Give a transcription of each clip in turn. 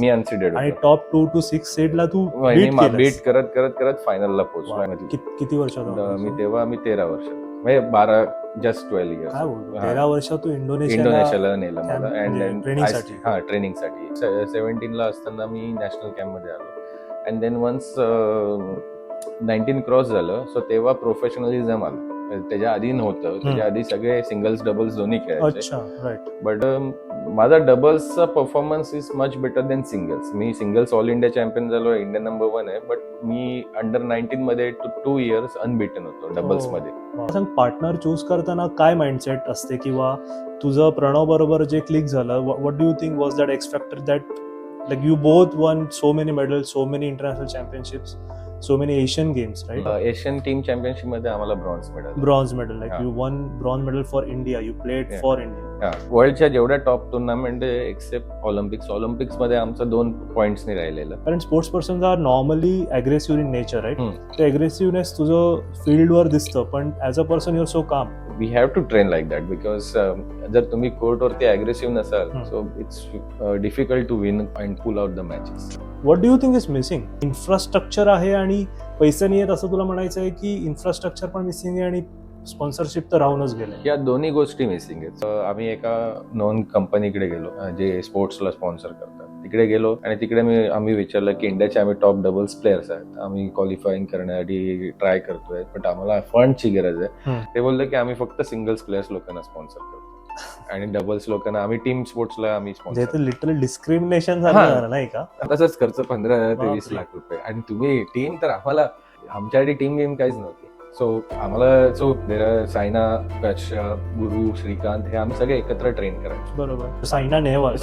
मी unseeded आणि होतो top 2 to 6 सीडला Tu bit करत करत करत फायनलला पोहोचलो. किती वर्षाचा मी 13 वर्ष म्हणजे 12 जस्ट 12 काय इयर्स. बोलतो 13 वर्ष तू इंडोनेशियाला नेलं मला. ट्रेनिंगसाठी. ट्रेनिंगसाठी 17 ला असताना मी नॅशनल कॅम्प मध्ये आलो. अँड देन वन्स 19 क्रॉस झालं, सो तेव्हा प्रोफेशनलिझम आलं. त्याच्या आधी नव्हतं. त्याच्या आधी सगळे सिंगल्स डबल्स दोन्ही खेळायचे. अच्छा, राईट. बट माझा डबल्सचा performance is much better than singles. मी सिंगल्स ऑल इंडिया चॅम्पियन झालो, इंडियन नंबर 1 आहे. बट मी अंडर 19 मध्ये 2 इयर्स अनबिटन होतो डबल्स मध्ये. पार्टनर चूज करताना काय माइंडसेट असते, किंवा तुझं प्रणव बरोबर जे क्लिक झालं, what do you think was that X factor that like you both won so many medals, so many international championships, so many Asian games, right? Asian team championship मध्ये आम्हाला bronze medal, like you won bronze medal for India, you played for India. वर्ल्डच्या जेवढ्या top tournament accept Olympics मध्ये आमचं 2 पॉइंट्सनी राहिलेलं. कारण sports persons are normally aggressive in nature, right? ते aggressiveness तुझं फील्डवर दिसतं, पण as a person your so calm. We have to train like that, because जर तुम्ही कोर्टवरती अग्रेसिव्ह नसाल, so it's difficult to win and pull out the matches. What do you think is missing? Infrastructure आहे आणि पैसे नाही आहेत असं तुला म्हणायचं आहे, की इन्फ्रास्ट्रक्चर पण मिसिंग आहे आणि स्पॉन्सरशिप तर राहूनच गेले? या दोन्ही गोष्टी मिसिंग आहेत. आम्ही एका नॉन कंपनीकडे गेलो जे स्पोर्ट्सला स्पॉन्सर करतात. तिकडे गेलो आणि तिकडे आम्ही विचारलं की इंडियाचे आम्ही टॉप डबल्स प्लेयर्स आहेत, आम्ही क्वालिफाईंग करण्यासाठी ट्राय करतोय, पण आम्हाला फंडची गरज आहे. ते बोलले की आम्ही फक्त सिंगल्स प्लेयर्स लोकांना स्पॉन्सर करतो आणि डबल्स लोकांना आम्ही टीम स्पोर्ट्सला आम्ही स्पॉन्सर. लिटरल डिस्क्रिमिनेशन झालं नाही का? तसंच खर्च 15 ते 20 लाख रुपये आणि तुम्ही टीम, तर आम्हाला आमच्यासाठी टीम गेम काहीच नव्हती. सो आम्हाला सायना, कश्यप, गुरु, श्रीकांत हे आम्ही सगळे एकत्र ट्रेन करायचो. बरोबर. सायना नेहवाल,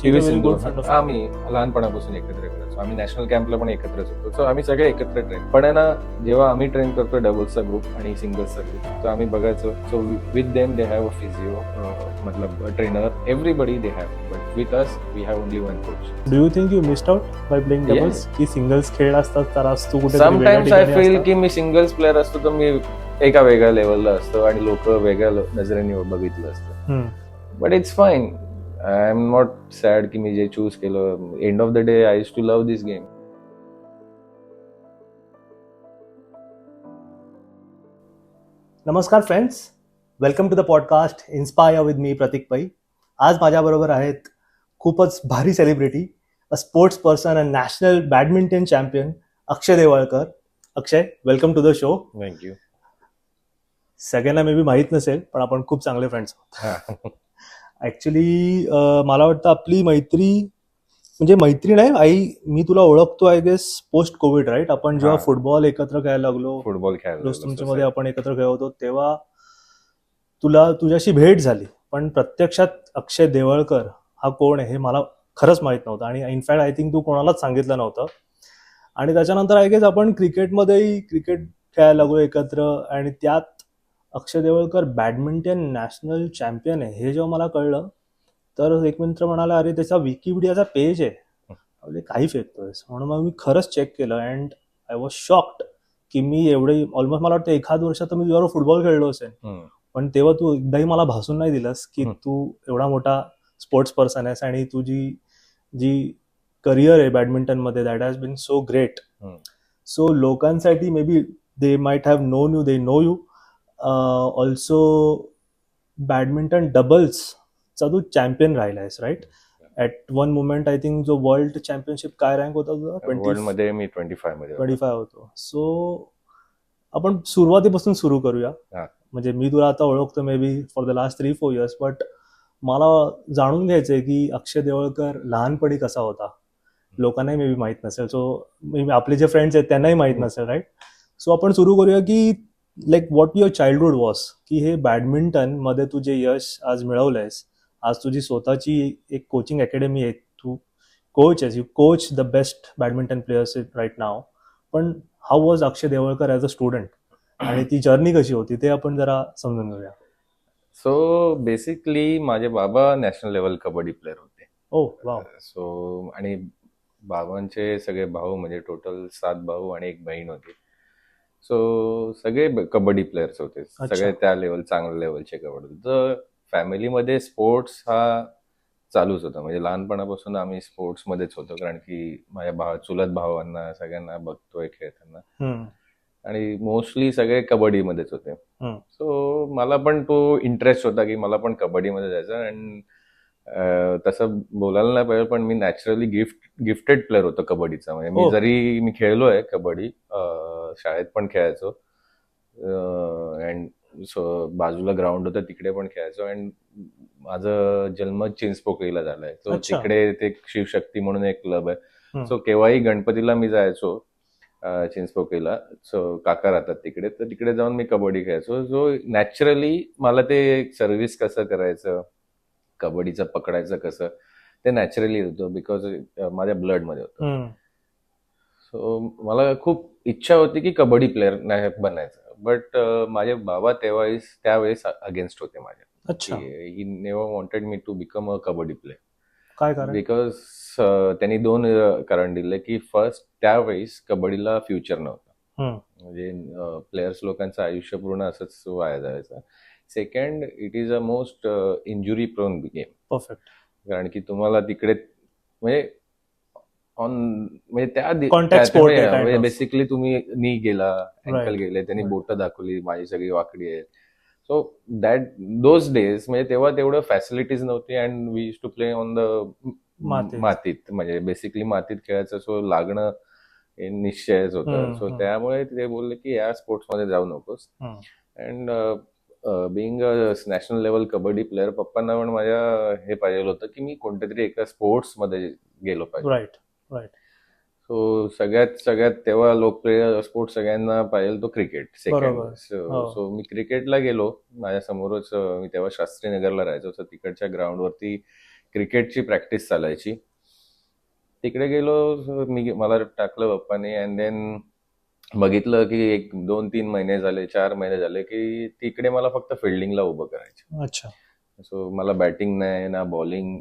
PV सिंधू, आम्ही लहानपणापासून एकत्र करायचो. आम्ही नॅशनल कॅम्पला पण एकत्रच होतो. सो आम्ही सगळे एकत्र ट्रेन. पण ना, जेव्हा आम्ही ट्रेन करतो डबल्सचा ग्रुप आणि सिंगल्सचा ग्रुप, तर आम्ही बघायचो. So with them they have a physio, मतलब trainer, everybody they have, but with us we have only one coach. Do you think you missed out by playing doubles? की singles खेळ असतात तर आज तू कुठे समटाइम्स आय फील की मी singles player असतो तर मी एका वेगळ्या लेवलला असतो आणि लोक वेगळ्या नजरेने बघितलं असतं. But it's fine. I am not sad की मी जे चूज केलं. End of the day I used to love this game. नमस्कार friends, welcome to the podcast inspire with me Pratik Pai. आज माझ्याबरोबर आहेत खूपच भारी celebrity, a sports person, a national badminton champion, Akshay Devalkar. Akshay, welcome to the show. Thank you. सगळ्यांना may बी माहीत नसेल, पण आपण खूप चांगले फ्रेंड्स आहोत. ऍक्च्युली मला वाटतं आपली मैत्री, म्हणजे मैत्री नाही, मी तुला ओळखतो I guess post covid, right? आपण जेव्हा फुटबॉल एकत्र खेळायला लागलो, मध्ये आपण एकत्र खेळत होतो, तेव्हा तुझ्याशी भेट झाली. पण प्रत्यक्षात अक्षय देवळकर हा कोण आहे हे मला खरंच माहित नव्हतं, आणि इनफॅक्ट आय थिंक तू कोणालाच सांगितलं नव्हतं. आणि त्याच्यानंतर आय गेस आपण क्रिकेटमध्येही क्रिकेट खेळायला लागलो एकत्र, आणि त्यात अक्षय देवळकर बॅडमिंटन नॅशनल चॅम्पियन आहे हे जेव्हा मला कळलं, तर एक मित्र म्हणाला, अरे त्याचा विकिपीडियाचा पेज आहे. म्हणजे काही फेकतोयस. म्हणून मग मी खरंच चेक केलं अँड आय वॉज शॉक्ड की मी एवढे ऑलमोस्ट, मला वाटतं एखाद वर्षात तर मी तुझ्यावर फुटबॉल खेळलो असेल, पण तेव्हा तू एकदाही मला भासून नाही दिलंस की तू एवढा मोठा स्पोर्ट्स पर्सन आहेस, आणि तुझी जी करिअर आहे बॅडमिंटन मध्ये, that has been so great. So लोकांसाठी may be they might have known you, they know you. Also badminton डबल्सचा तू चॅम्पियन राहिलायस, right? At one moment I think जो वर्ल्ड चॅम्पियनशिप काय रँक होता तुझा? 20 मध्ये मी 25 होतो. सो आपण सुरुवातीपासून सुरू करूया. म्हणजे मी तुला आता ओळखतो may be for the last 3-4 years, but मला जाणून घ्यायचंय की अक्षय देवळकर लहानपणी कसा होता. लोकांनाही मे बी माहित नसेल, सो आपले जे फ्रेंड्स आहेत त्यांनाही माहित नसेल, राईट? सो आपण सुरू करूया की like what your childhood was, की हे बॅडमिंटन मध्ये तू जे यश आज मिळवलंयस, आज तुझी स्वतःची एक कोचिंग अकॅडमी आहे, तू कोच आहेस, you coach the best badminton players right नाव. पण how was Akshay Devalkar as a student, आणि ती जर्नी कशी होती ते आपण जरा समजून घेऊया. सो बेसिकली माझे बाबा नॅशनल लेवल कबड्डी प्लेअर होते. वाव. सो आणि बाबांचे सगळे भाऊ, म्हणजे टोटल 7 भाऊ आणि 1 बहीण होती. सो सगळे कबड्डी प्लेयर्स होते, सगळे त्या लेवल, चांगल्या लेवलचे कबड्डी. तर फॅमिलीमध्ये स्पोर्ट्स हा चालूच होतं. म्हणजे लहानपणापासून आम्ही स्पोर्ट्समध्येच होतो, कारण की माझ्या चुलत भावांना सगळ्यांना बघतोय खेळताना, हम्म, आणि मोस्टली सगळे कबड्डीमध्येच होते. हम्म. सो मला पण तो इंटरेस्ट होता की मला पण कबड्डीमध्ये जायचं. आणि तसं बोलायला नाही पाहिजे, पण मी नॅचरली गिफ्टेड प्लेअर होतो कबड्डीचा. म्हणजे मी हो. जरी मी खेळलोय कबड्डी, शाळेत पण खेळायचो, अँड सो बाजूला ग्राउंड होतं तिकडे पण खेळायचो. अँड माझा जन्म चिंचपोकळीला झालाय, तो अच्छा. तिकडे ते शिवशक्ती म्हणून एक क्लब आहे. हम्म. सो केव्हाही गणपतीला मी जायचो चिंचपोकळीला. सो काका राहतात तिकडे, तर तिकडे जाऊन मी कबड्डी खेळायचो. सो नॅचरली मला ते सर्व्हिस कसं करायचं, कबड्डीचं पकडायचं कसं, ते नॅचरली होतं, बिकॉज माझ्या ब्लडमध्ये होतं. हम्म. सो मला खूप इच्छा होती की कबड्डी प्लेअर नाही बनायचं. बट माझे बाबा त्यावेळेस अगेन्स्ट होते माझ्या. अच्छा. He never wanted me to become a kabaddi player. काय कारण? बिकॉज त्यांनी दोन कारण दिले की फर्स्ट, त्यावेळेस कबड्डीला फ्युचर नव्हतं. हम्म. म्हणजे प्लेयर्स लोकांचं आयुष्य पूर्ण असंच वाया जायचं. Second, it is a most injury prone game. Perfect. कारण की तुम्हाला तिकडे म्हणजे म्हणजे Contact sport आहे kind त्या of. बेसिकली तुम्ही नी गेला, अँकल Right. गेले, त्यांनी Right. बोटं दाखवली, माझी सगळी वाकडी आहे. सो दोज डेज म्हणजे तेव्हा तेवढं फॅसिलिटीज नव्हती, and we use to play on the मातीत. मातीत. म्हणजे बेसिकली मातीत खेळायचं. सो लागणं हे निश्चयच होतं. सो त्यामुळे ते बोलले की या स्पोर्ट्समध्ये जाऊ नकोस. And being a national level kabaddi player, पप्पांना पण माझ्या हे पाहिजे होतं की मी कोणत्या तरी एका स्पोर्ट्समध्ये गेलो पाहिजे. राईट. राईट. सो सगळ्यात तेव्हा लोकप्रिय स्पोर्ट सगळ्यांना पाहिजे तो क्रिकेट. बरोबर. सेकंड, हो. सो मी क्रिकेटला गेलो. माझ्या समोरच मी तेव्हा शास्त्रीनगरला राहायचो, तर तिकडच्या ग्राउंडवरती क्रिकेटची प्रॅक्टिस चालायची. तिकडे गेलो, मला टाकलं पप्पाने, अँड देन बघितलं की 1-2-3 महिने झाले, 4 महिने झाले की तिकडे मला फक्त फिल्डिंगला उभं करायचं. अच्छा. सो मला बॅटिंग नाही ना बॉलिंग,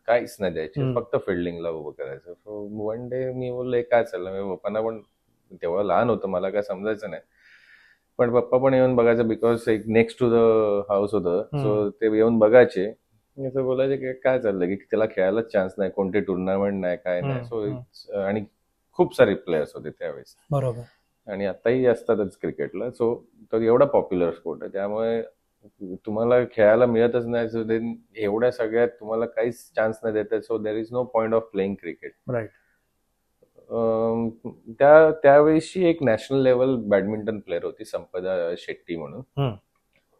काहीच नाही द्यायचे, हम्म. फक्त फिल्डिंगला उभं करायचं. सो वन डे मी बोलले काय चाललं. मी पप्पांना पण, तेव्हा लहान होतं, मला काय समजायचं नाही, पण पप्पा पण येऊन बघायचं, बिकॉज एक नेक्स्ट टू द हाऊस होतं. सो ते येऊन बघायचे, असं बोलायचे की काय चाललं, की त्याला खेळायलाच चान्स नाही, कोणते टुर्नामेंट नाही, काय नाही. सो आणि खूप सारे प्लेयर्स होते त्यावेळेस, बरोबर. आणि आताही असतातच क्रिकेटला. सो तो एवढा पॉप्युलर स्पोर्ट आहे, त्यामुळे तुम्हाला खेळायला मिळतच नाही. सो देन एवढ्या सगळ्यात तुम्हाला काहीच चान्स नाही देतात. So there is no point of playing cricket. Right. त्यावेळेसची एक नॅशनल लेवल बॅडमिंटन प्लेअर होती, संपदा शेट्टी म्हणून.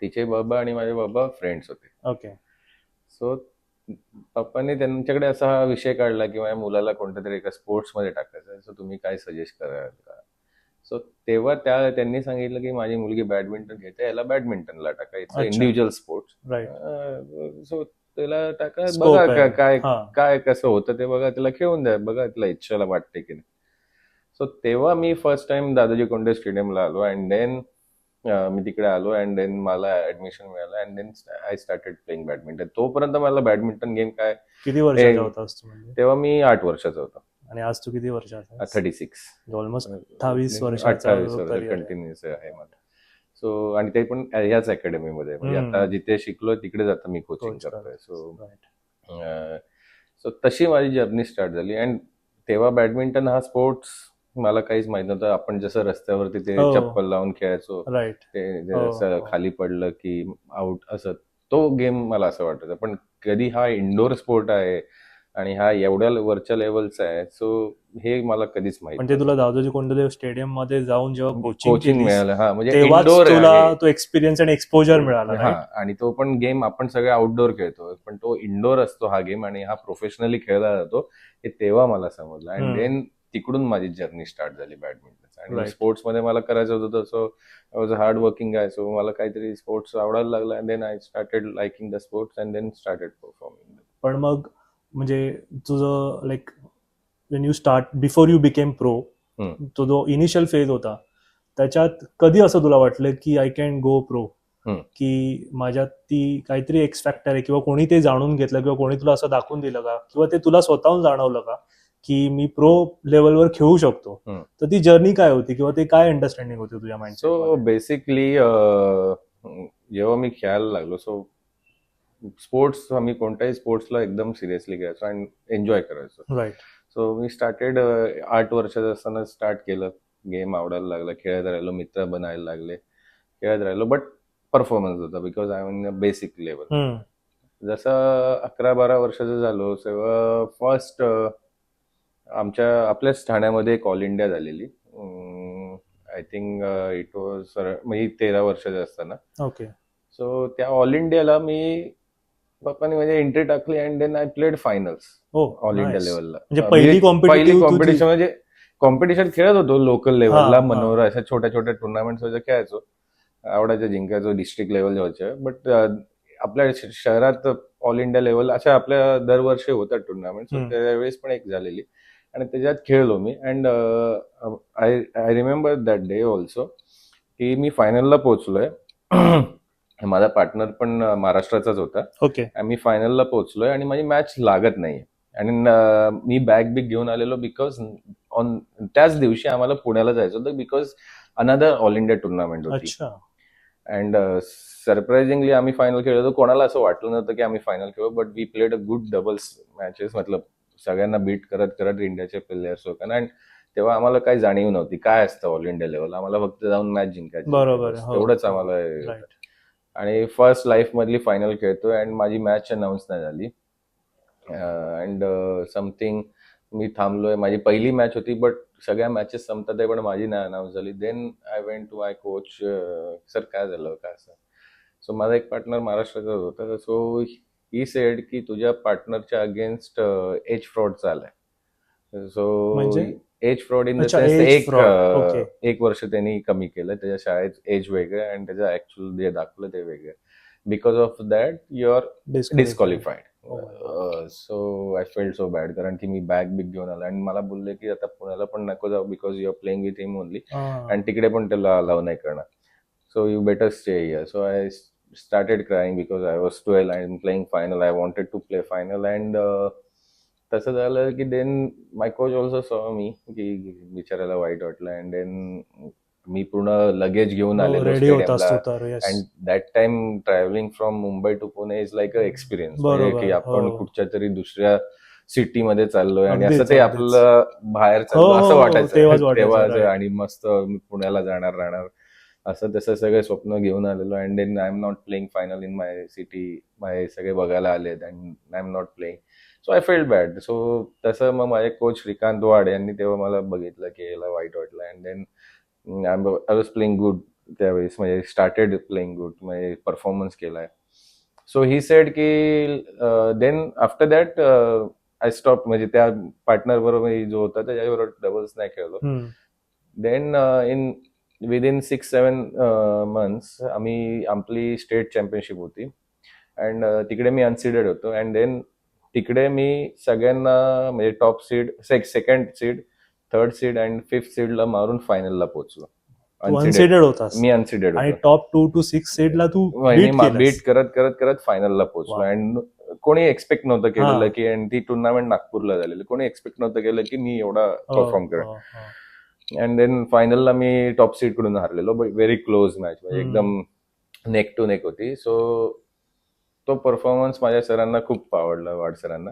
तिचे बाबा आणि माझे बाबा फ्रेंड्स होते. ओके. सो पप्पांनी त्यांच्याकडे असा हा विषय काढला की माझ्या मुलाला कोणत्या तरी एका स्पोर्ट्समध्ये टाकायचं, सो तुम्ही काय सजेस्ट कराल का. सो तेव्हा त्यांनी सांगितलं की माझी मुलगी बॅडमिंटन खेळते, याला बॅडमिंटनला टाका, it's individual sports. Right. So त्याला टाका, Scope बघा आहे. काय कसं होतं ते बघा, त्याला खेळून द्या, बघा त्याला इच्छाला वाटते की नाही. सो तेव्हा मी फर्स्ट टाइम दादाजी कोंडे स्टेडियमला आलो, अँड देन मी तिकडे आलो, अँड देन मला ऍडमिशन मिळालं, and then I started playing badminton. तोपर्यंत मला बॅडमिंटन गेम काय, किती वर्षाचा होतास तू म्हणजे? तेव्हा मी 8 वर्षाचा होतो. आणि आज तू किती वर्षाचा? 36. ऑलमोस्ट 28 वर्षाचा कंटिन्युअस आहे माझा. सो आणि ते पण ह्याच अकॅडमीमध्ये, म्हणजे आता जिथे शिकलोय तिकडे जाता मी कोचिंग करतोय. सो तशी माझी जर्नी स्टार्ट झाली. अँड तेव्हा बॅडमिंटन हा स्पोर्ट्स मला काहीच माहित नव्हतं. आपण जसं रस्त्यावरती ते चप्पल लावून खेळायचो, ते खाली पडलं की आउट, असं तो गेम मला असं वाटत. पण कधी हा इंडोर स्पोर्ट आहे आणि हा एवढ्या वरच्या लेवलचा आहे, सो हे मला कधीच माहिती. म्हणजे तुला दादोजी कोंडदेव स्टेडियम मध्ये जाऊन जेव्हा कोचिंग मिळालं, हा म्हणजे तेव्हाच इंडोर तुला तो एक्सपिरियन्स आणि एक्सपोजर मिळाला. हा, आणि तो पण गेम आपण सगळे आउटडोर खेळतो, पण तो इंडोर असतो हा गेम, आणि हा प्रोफेशनली खेळला जातो, हे तेव्हा मला समजलं. अँड देन तिकडून माझी जर्नी स्टार्ट झाली बॅडमिंटन. आणि स्पोर्ट्स मध्ये मला करायचं होतं, so I was a hard working guy. So मला काहीतरी स्पोर्ट्स आवडायला लागला, and then I started liking the sports, and then started performing. पण मग म्हणजे तुझं like when you start, before you became pro, तो जो इनिशियल फेज होता, त्याच्यात कधी असं तुला वाटलं की आय कॅन गो प्रो, की माझ्यात ती काहीतरी एक्स फॅक्टर आहे, किंवा कोणी ते जाणून घेतलं, किंवा कोणी तुला असं दाखवून दिलं का, किंवा ते तुला स्वतःहून जाणवलं का की मी प्रो लेवलवर खेळू शकतो? तर ती जर्नी काय होती, किंवा ते काय अंडरस्टँडिंग होती तुझ्या माइंडसेट? सो बेसिकली जेव्हा मी खेळायला लागलो, सो स्पोर्ट्स आम्ही कोणत्याही स्पोर्ट्सला एकदम सिरियसली घ्यायचो आणि एन्जॉय करायचो. राईट. सो मी स्टार्टेड 8 वर्षाचं असताना स्टार्ट केलं. गेम आवडायला लागला, खेळत राहिलो, मित्र बनायला लागले, खेळत राहिलो. बट परफॉर्मन्स होता because I in basic level. जसं 11-12 वर्षाचं झालो तेव्हा फर्स्ट आपल्याच ठाण्यामध्ये एक ऑल इंडिया झालेली. आय थिंक इट वॉज म्हणजे 13 वर्षाचं असताना. ओके. सो त्या ऑल इंडियाला मी पप्पानी म्हणजे एंट्री टाकली and then I played finals all India लेवलला. म्हणजे पहिली कॉम्पिटिशन म्हणजे कॉम्पिटिशन खेळत होतो लोकल लेवलला, हा. मनोरा अशा छोट्या छोट्या टुर्नामेंट्स वगैरे खेळायचो, आवडायचं, जिंकायचो डिस्ट्रिक्ट लेवलच्या व्हायच्या. बट आपल्या शहरात ऑल इंडिया लेवल अशा आपल्या दरवर्षी होतात टुर्नामेंट. त्यावेळेस पण एक झालेली आणि त्याच्यात खेळलो मी. And I remember that day also की मी फायनलला पोहोचलोय. माझा पार्टनर पण महाराष्ट्राचाच होता. ओके. मी फायनलला पोहोचलोय आणि माझी मॅच लागत नाही आणि मी बॅग बिग घेऊन आलेलो बिकॉज ऑन त्याच दिवशी आम्हाला पुण्याला जायचं होतं because another all India tournament होती. अच्छा. अँड सरप्राइझिंगली आम्ही फायनल खेळलो होतो. कोणाला असं वाटलं नव्हतं की आम्ही फायनल खेळू, but we played a good doubles matches. मतलब सगळ्यांना बीट करत करत इंडियाचे प्लेयर्स होते. अँड तेव्हा आम्हाला काही जाणीव नव्हती काय असतं ऑल इंडिया लेवल. आम्हाला फक्त जाऊन मॅच जिंकायची, बरोबर. एवढंच आम्हाला. आणि फर्स्ट लाईफ मधली फायनल खेळतोय अँड माझी मॅच अनाऊन्स नाही झाली. अँड समथिंग मी थांबलोय. माझी पहिली मॅच होती बट सगळ्या मॅचेस संपतात आहे पण माझी नाही अनाऊन्स झाली. Then I went to my coach, sir काय झालं काय असं. सो माझा एक पार्टनर महाराष्ट्राचा होता. सो ही सेड की तुझ्या पार्टनरच्या अगेन्स्ट एज फ्रॉड चाललाय. So as fraud in the sense एक वर्ष त्यांनी कमी केलं त्याच्या शाळेत एज वेगळं आणि त्याचं ऍक्च्युअल जे दाखवलं ते वेगळं. Because of that you are disqualified. So I felt so bad कारण की मी बॅग बिग घेऊन आला आणि मला बोलले की आता पुण्याला पण नको जाऊ because you are playing with him only आणि तिकडे पण त्याला अलाव नाही करणार. So you better stay here. So I started crying because I was 12 I am playing final. I wanted to play final and तसं झालं की देन माय coach also saw me की बिचारायला वाईट वाटलं. अँड देन मी पूर्ण लगेज घेऊन आलेलो स्टेडियमला. And that time travelling from Mumbai to Pune is like a experience की आपण कुठच्या तरी दुसऱ्या सिटीमध्ये चाललोय आणि असं ते आपलं बाहेर चाललो असं वाटायचं तेव्हा. आणि मस्त मी पुण्याला जाणार राहणार असं तसं सगळे स्वप्न घेऊन आलेलो. And then I am not playing final in my city. माझे सगळे बघायला आलेत and I am not playing. So I felt bad. So तसं मग माझे कोच श्रीकांत वाड यांनी तेव्हा मला बघितलं की याला वाईट वाटलं. And then I was playing good त्यावेळेस, म्हणजे स्टार्टेड प्लेइंग गुड, म्हणजे परफॉर्मन्स केलाय. सो ही सेड की then after that I stop. म्हणजे त्या पार्टनर बरोबर जो होता त्याच्याबरोबर डबल्स नाही खेळलो. देन इन विदिन 6-7 months आम्ही आपली स्टेट चॅम्पियनशिप होती अँड तिकडे मी अनसीडेड होतो. अँड देन तिकडे मी सगळ्यांना म्हणजे top seed, second seed, third seed and 5th सीडला मारून फायनलला पोहोचलो. अनसीडेड होतास मी अनसीडेड आणि टॉप 2 to 6 सीडला तू बीट करत करत करत फायनलला पोहोचलो. अँड कोणी एक्सपेक्ट नव्हतं केलेलं की, आणि ती टुर्नामेंट नागपूरला झालेली, कोणी एक्सपेक्ट नव्हतं केलं की मी एवढा परफॉर्म करेन. अँड देन फायनलला मी टॉप सीड कडून हारलेलो, बट व्हेरी क्लोज मॅच, म्हणजे एकदम नेक टू नेक होती. सो तो परफॉर्मन्स माझ्या सरांना खूप आवडला, वाड सरांना.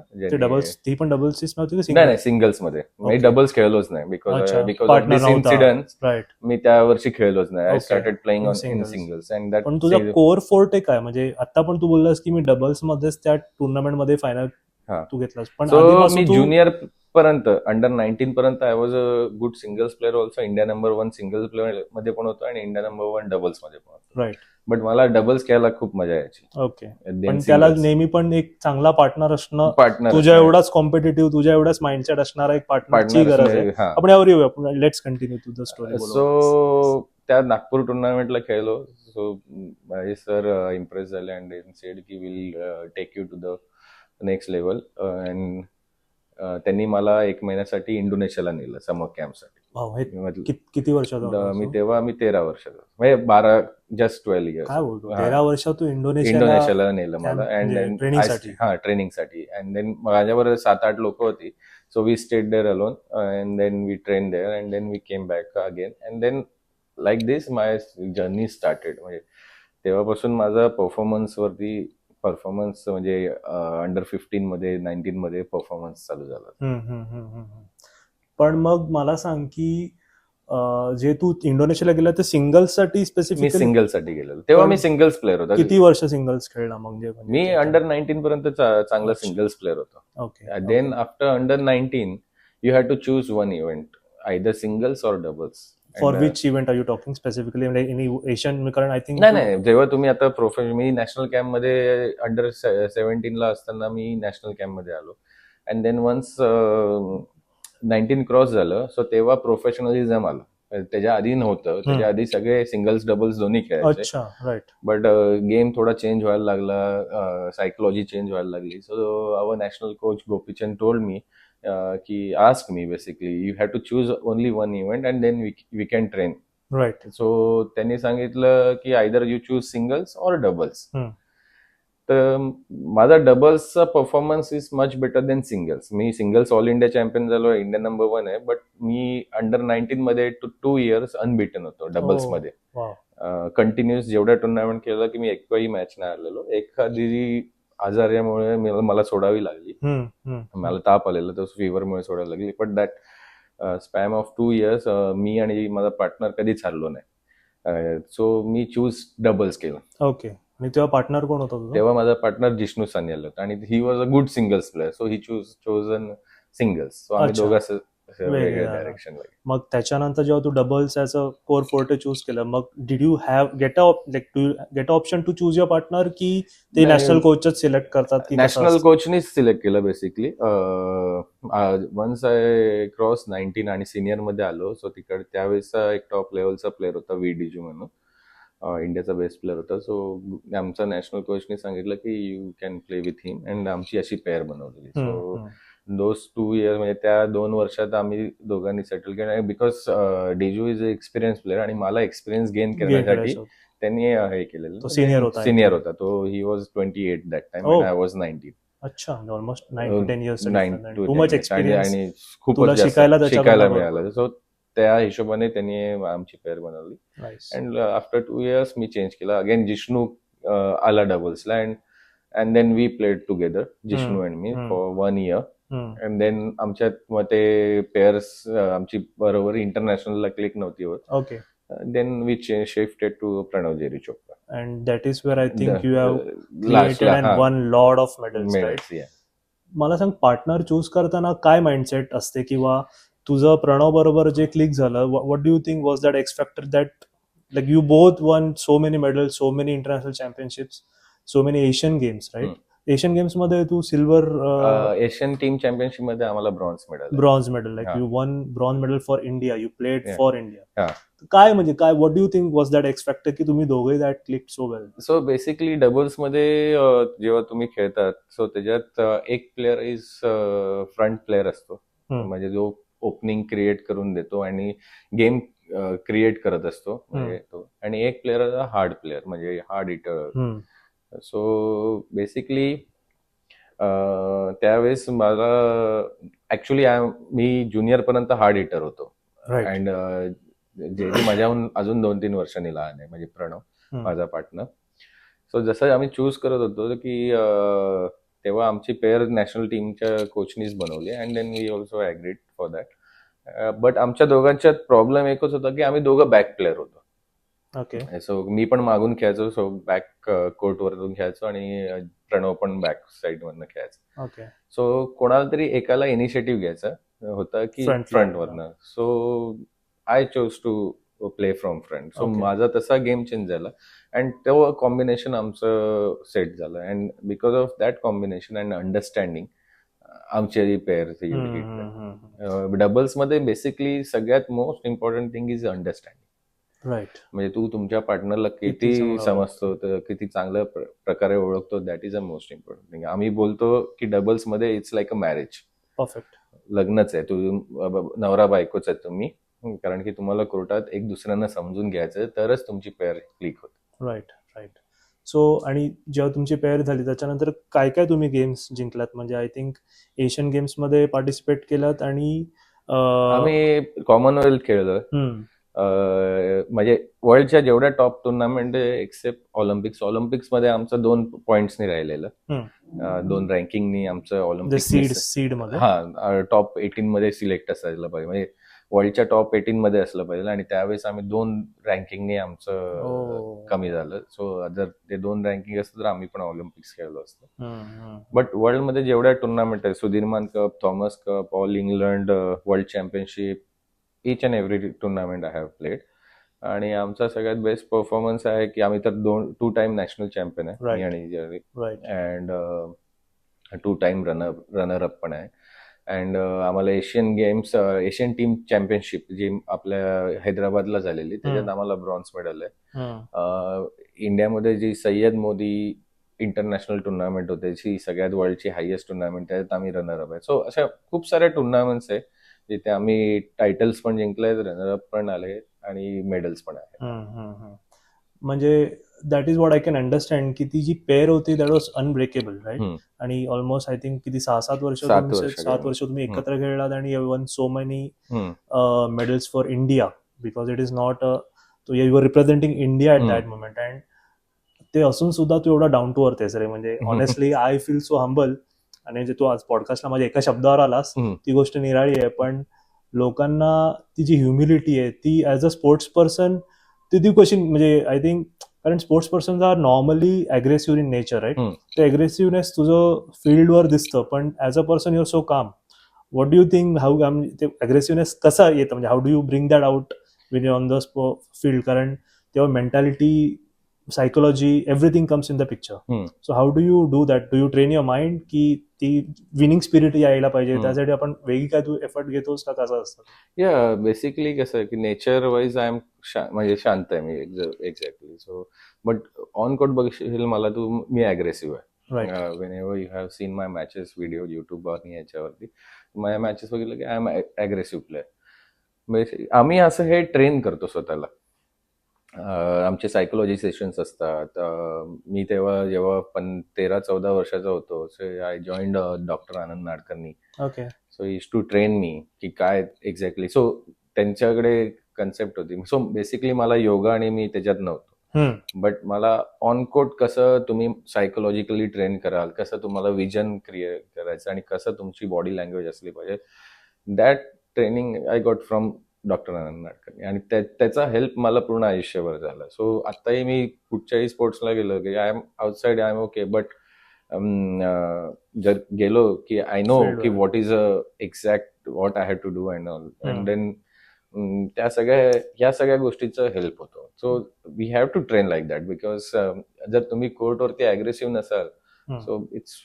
ती पण डबल्स नव्हती? नाही, सिंगल्स मध्ये. मी डबल्स खेळलोच नाही बिकॉज ऑफ दिस इन्सिडन्स. मी त्या वर्षी खेळलोच नाही. I started playing in singles. And that. पण तुझा कोर फोर्टे काय? म्हणजे आता पण तू बोललास की मी डबल्स मध्येच त्या टुर्नामेंट मध्ये फायनल तू घेतलास, पण मी ज्युनियर पर्यंत, अंडर 19 पर्यंत I was a good singles player also. India number 1 singles player मध्ये पण होतो आणि इंडिया नंबर 1 डबल्स मध्ये पण होतो. राईट. बट मला डबल्स खेळायला खूप मजा यायची. ओके. पण त्याला नेहमी पण एक चांगला पार्टनर असणं, तुझ्या एवढाच कॉम्पिटेटिव्ह, तुझ्या एवढाच माइंडसेट असणारा एक पार्टनरची गरज आहे. आपण यावर येऊया. Let's continue to the story. So त्या नागपूर टुर्नामेंटला खेळलो. सो माझे सर इम्प्रेस झाले अँड दे सेड की will take you to the next level. And त्यांनी मला 1 महिन्यासाठी इंडोनेशियाला नेलं समर कॅम्पसाठी. किती वर्षाचा? मी 13 वर्षाचा, म्हणजे 12 जस्ट 12 इयर्स. काय बोलतो, 13 वर्ष तू इंडोनेशियाला नेलं मला. अँड ट्रेनिंगसाठी. अँड देन माझ्याबरोबर 7-8 लोक होती. So we stayed there alone and then we train there and then we came back again. And then like this my journey started. म्हणजे तेव्हापासून माझा परफॉर्मन्स वरती परफॉर्मन्स म्हणजे अंडर 15 मध्ये 19 मध्ये परफॉर्मन्स चालू झाला. पण मग मला सांग की जे तू इंडोनेशियाला गेला ते सिंगल्स साठी मी स्पेसिफिकली सिंगल साठी गेलेलो तेव्हा. पण मी सिंगल्स प्लेअर होता. किती वर्ष सिंगल्स खेळला मग मी अंडर 19 पर्यंत चांगला अच्छा. सिंगल्स प्लेअर होतो. Okay then after under 19 you had to choose one event, either singles or doubles. For which event are you talking specifically any Asian? कारण आय थिंक नाही, जेव्हा तुम्ही आता मी नॅशनल कॅम्प मध्ये अंडर 17 ला असताना मी नॅशनल कॅम्प मध्ये आलो. अँड देन वन्स 19 क्रॉस झालं, सो तेव्हा प्रोफेशनलिझम आलं. त्याच्या आधी नव्हतं. त्याच्या आधी सगळे सिंगल्स डबल्स दोन्ही खेळायचे. अच्छा, राईट. बट गेम थोडा चेंज व्हायला लागला, सायकोलॉजी चेंज व्हायला लागली. So our national coach Gopichand told me की ask me basically you have to choose only one event and then we can train. Right. So त्यांनी सांगितलं की either you choose singles or doubles. तर माझा डबल्सचा performance is much better than singles. मी singles all India champion झालो, India number 1 आहे. But मी अंडर 19 मध्ये 2 इयर्स अनबिटन होतो डबल्स मध्ये. कंटिन्युअस जेवढ्या टुर्नामेंट केलं की मी एकही मॅच नाही हरलेलो. एखादी आजारामुळे मला सोडावी लागली. मला ताप आलेला, तर फीवरमुळे सोडावी लागली. But that span of 2 years मी आणि माझा पार्टनर कधीच हरलो नाही. सो मी चूज डबल्स केलं. ओके. आणि तेव्हा पार्टनर कोण होता तुझा? तेव्हा माझा पार्टनर जिष्णू सान्याल होता आणि he was a good singles player. So he chosen singles. So आम्ही दोघं वेगळ्या डायरेक्शन. मग त्याच्यानंतर जेव्हा तू doubles as a core forte choose केलं, मग did you have get a option to choose your partner की ते नॅशनल कोचच सिलेक्ट करतात? नॅशनल कोचनीच सिलेक्ट केलं बेसिकली. वन्स आय क्रॉस 19 आणि सिनियर मध्ये आलो, सो तिकडे त्यावेळेसचा एक टॉप लेवलचा प्लेअर होता वी डिजू म्हणून, इंडियाचा बेस्ट प्लेअर होता. सो आमचा नॅशनल कोचने सांगितलं की you can play with him and आमची अशी पेअर बनवलेली. सो दोज 2 इयर्स म्हणजे त्या 2 वर्षात आम्ही दोघांनी सेटल केलं. Because Diju is a experience player आणि मला एक्सपिरियन्स गेन करण्यासाठी त्यांनी हे केलेलं. सिनियर होता तो. He was 28 that time and I was 19. अच्छा, almost 9 to 10 years. Too much experience आणि खूपच शिकायला मिळालं. सो त्या हिशोबाने त्यांनी आमची पेअर बनवली. अँड आफ्टर 2 इयर्स मी चेंज केला. अगेन जिष्णू आला डबल्सला and then we played together, Jishnu and मी, फॉर 1 year. अँड देन आमच्यात मग ते पेअर्स आमची बरोबर इंटरनॅशनलला क्लिक नव्हती होत. Okay. Then we shifted to Pranav Jerry Chopra. And that is where I think you have created and won lot of medals, right? Yeah. मला सांग, पार्टनर चूज करताना काय माइंडसेट असते, किंवा तुझं प्रणव बरोबर जे क्लिक झालं, what do you think was that X factor that like you both won so many medals, so many international championships, so many Asian games, right? Asian games मध्ये तू सिल्वर, एशियन टीम चॅम्पियनशिप मध्ये आम्हाला bronze medal, like you won bronze medal for India, you played for India. काय म्हणजे काय, what do you think was that X factor की तुम्ही दोघे that click so well? So basically doubles मध्ये जेव्हा तुम्ही खेळतात, सो त्याच्यात एक प्लेअर इज फ्रंट प्लेअर असतो, म्हणजे जो ओपनिंग क्रिएट करून देतो आणि गेम क्रिएट करत असतो तो. आणि एक प्लेअर हार्ड प्लेअर, म्हणजे हार्ड हिटर. सो बेसिकली त्यावेळेस मला ऍक्च्युली मी ज्युनियर पर्यंत हार्ड हिटर होतो. अँड जे माझ्याहून अजून 2-3 वर्षांनी लहान आहे, म्हणजे प्रणव माझा पार्टनर. सो जसं आम्ही चूज करत होतो की तेव्हा आमची पेअर नॅशनल टीमच्या कोचनीच बनवली and then we also agreed for that. But आमच्या दोघांच्यात प्रॉब्लेम एकच होता की आम्ही दोघं बॅक प्लेअर होतो. ओके. सो मी पण मागून खेळायचो, सो बॅक कोर्ट वरून खेळायचो आणि प्रणव पण बॅक साईड मधनं खेळायचं. ओके. सो कोणाला तरी एकाला इनिशिएटिव्ह घ्यायचा होता की फ्रंट वरनं. So I chose to play from front. So माझा तसा गेम चेंज झाला अँड तो कॉम्बिनेशन आमचं सेट झालं. And because of that combination and understanding आमची पेअर. डबल्स मध्ये बेसिकली सगळ्यात most important thing is understanding. Right. म्हणजे तू तुमच्या पार्टनरला किती समजतो, किती चांगल्या प्रकारे ओळखतो, that is a most important thing. आम्ही बोलतो की डबल्स मध्ये it's like a marriage. Perfect. लग्नच आहे, तू नवरा बायकोच आहे तुम्ही, कारण की तुम्हाला कोर्टात एक दुसऱ्यांना समजून घ्यायचं, तरच तुमची पेअर क्लिक होते. Right, right. सो आणि जेव्हा तुमची पेअर झाली त्याच्यानंतर काय काय तुम्ही गेम्स जिंकलात? म्हणजे आय थिंक एशियन गेम्स मध्ये पार्टिसिपेट केलात आणि आम्ही कॉमनवेल्थ खेळलोय. म्हणजे वर्ल्डच्या जेवढ्या टॉप टुर्नामेंट एक्सेप्ट ऑलिम्पिक्समध्ये आमचं 2 पॉइंट्सनी राहिलेलं. 2 रँकिंगनी आमचं ऑलिम्पिक सीड मध्ये टॉप 18 मध्ये सिलेक्ट असायला पाहिजे, म्हणजे वर्ल्डच्या टॉप 18 मध्ये असलं पाहिजे, आणि त्यावेळेस आम्ही 2 रँकिंगनी आमचं कमी झालं. सो जर ते 2 रँकिंग असतं तर आम्ही पण ऑलिम्पिक्स खेळलो असतो. बट वर्ल्डमध्ये जेवढ्या टुर्नामेंट आहे, Sudirman cup, Thomas cup, all England world championship, each and every tournament I have played. आणि आमचा सगळ्यात बेस्ट परफॉर्मन्स आहे की आम्ही तर 2 टाइम नॅशनल चॅम्पियन आहे, मी आणि जरी, अँड 2 टाइम रनर अप पण आहे. अँड आम्हाला एशियन टीम चॅम्पियनशिप जी आपल्या हैदराबादला झालेली, त्याच्यात आम्हाला ब्रॉन्झ मेडल आहे. इंडियामध्ये जी सय्यद मोदी इंटरनॅशनल टुर्नामेंट होते, जी सगळ्यात वर्ल्डची हायेस्ट टुर्नामेंट, त्याच्यात आम्ही रनर अप आहे. सो अशा खूप साऱ्या टुर्नामेंट्स आहे जिथे आम्ही टायटल्स पण जिंकले, रनरअप पण आले आणि मेडल्स पण आहे. म्हणजे that is what I can understand की ती जी पेअर होती दॅट वॉज अनब्रेकेबल, राईट? आणि ऑलमोस्ट आय थिंक किती 6-7 वर्ष 7 वर्ष तुम्ही एकत्र खेळलात आणि you one so many medals for India, because it is not you R representing India at that moment. And ते असून सुद्धा तू एवढा डाऊन टू अर्थ आहेस रे, म्हणजे honestly I feel so humble. आणि जे तू आज पॉडकास्टला माझ्या एका शब्दावर आलास ती गोष्ट निराळी आहे, पण लोकांना ती जी ह्युमिलिटी आहे ती ऍज अ स्पोर्ट्स पर्सन ती कशी, म्हणजे आय थिंक कारण sports person are normally aggressive in nature, right? ते अग्रेसिव्हनेस तुझं फील्डवर दिसतं, पण as a person your so calm. What do you think, how ते अग्रेसिव्हनेस कसा येतं, म्हणजे how do you bring that out when you on the field? कारण तेव्हा mentality, psychology, everything comes in the picture. So how do you do that? Do you train your mind की ती winning spirit यायला पाहिजे, त्यासाठी आपण वेगळी काय तू एफर्ट घेतोस का कसं असतं? या बेसिकली कसं आहे की नेचर वाईज आय एम म्हणजे शांत आहे मी exactly. So but on court बघशील मला तू, मी अग्रेसिव्ह आहे. Whenever you have seen my matches video YouTube आणि याच्यावरती, माझ्या मॅचेस बघितलं की आय एम अग्रेसिव्ह प्लेअर. आम्ही असं हे ट्रेन करतो स्वतःला. आमचे सायकोलॉजी सेशन्स असतात. मी तेव्हा जेव्हा 13-14 वर्षाचा होतो, so I joined doctor Anand Nadkarni. Okay. So is to train me की काय एक्झॅक्टली. सो त्यांच्याकडे कन्सेप्ट होती. सो बेसिकली मला योगा आणि मी त्याच्यात नव्हतो, बट मला ऑन कोर्ट कसं तुम्ही सायकोलॉजिकली ट्रेन कराल, कसं तुम्हाला विजन क्रिएट करायचं आणि कसं तुमची बॉडी लँग्वेज असली पाहिजे, that training I got from doctor Anand Nadkarni. आणि त्याचा हेल्प मला पूर्ण आयुष्यभर झाला. सो आत्ताही मी कुठच्याही स्पोर्ट्सला गेलो की I am outside, I am okay, but जर गेलो की आय नो की what is exact what I have to do and all, and then या सगळ्या गोष्टीचं हेल्प होतो. So we have to train like that, because जर तुम्ही कोर्टवरती अग्रेसिव्ह नसाल, so it's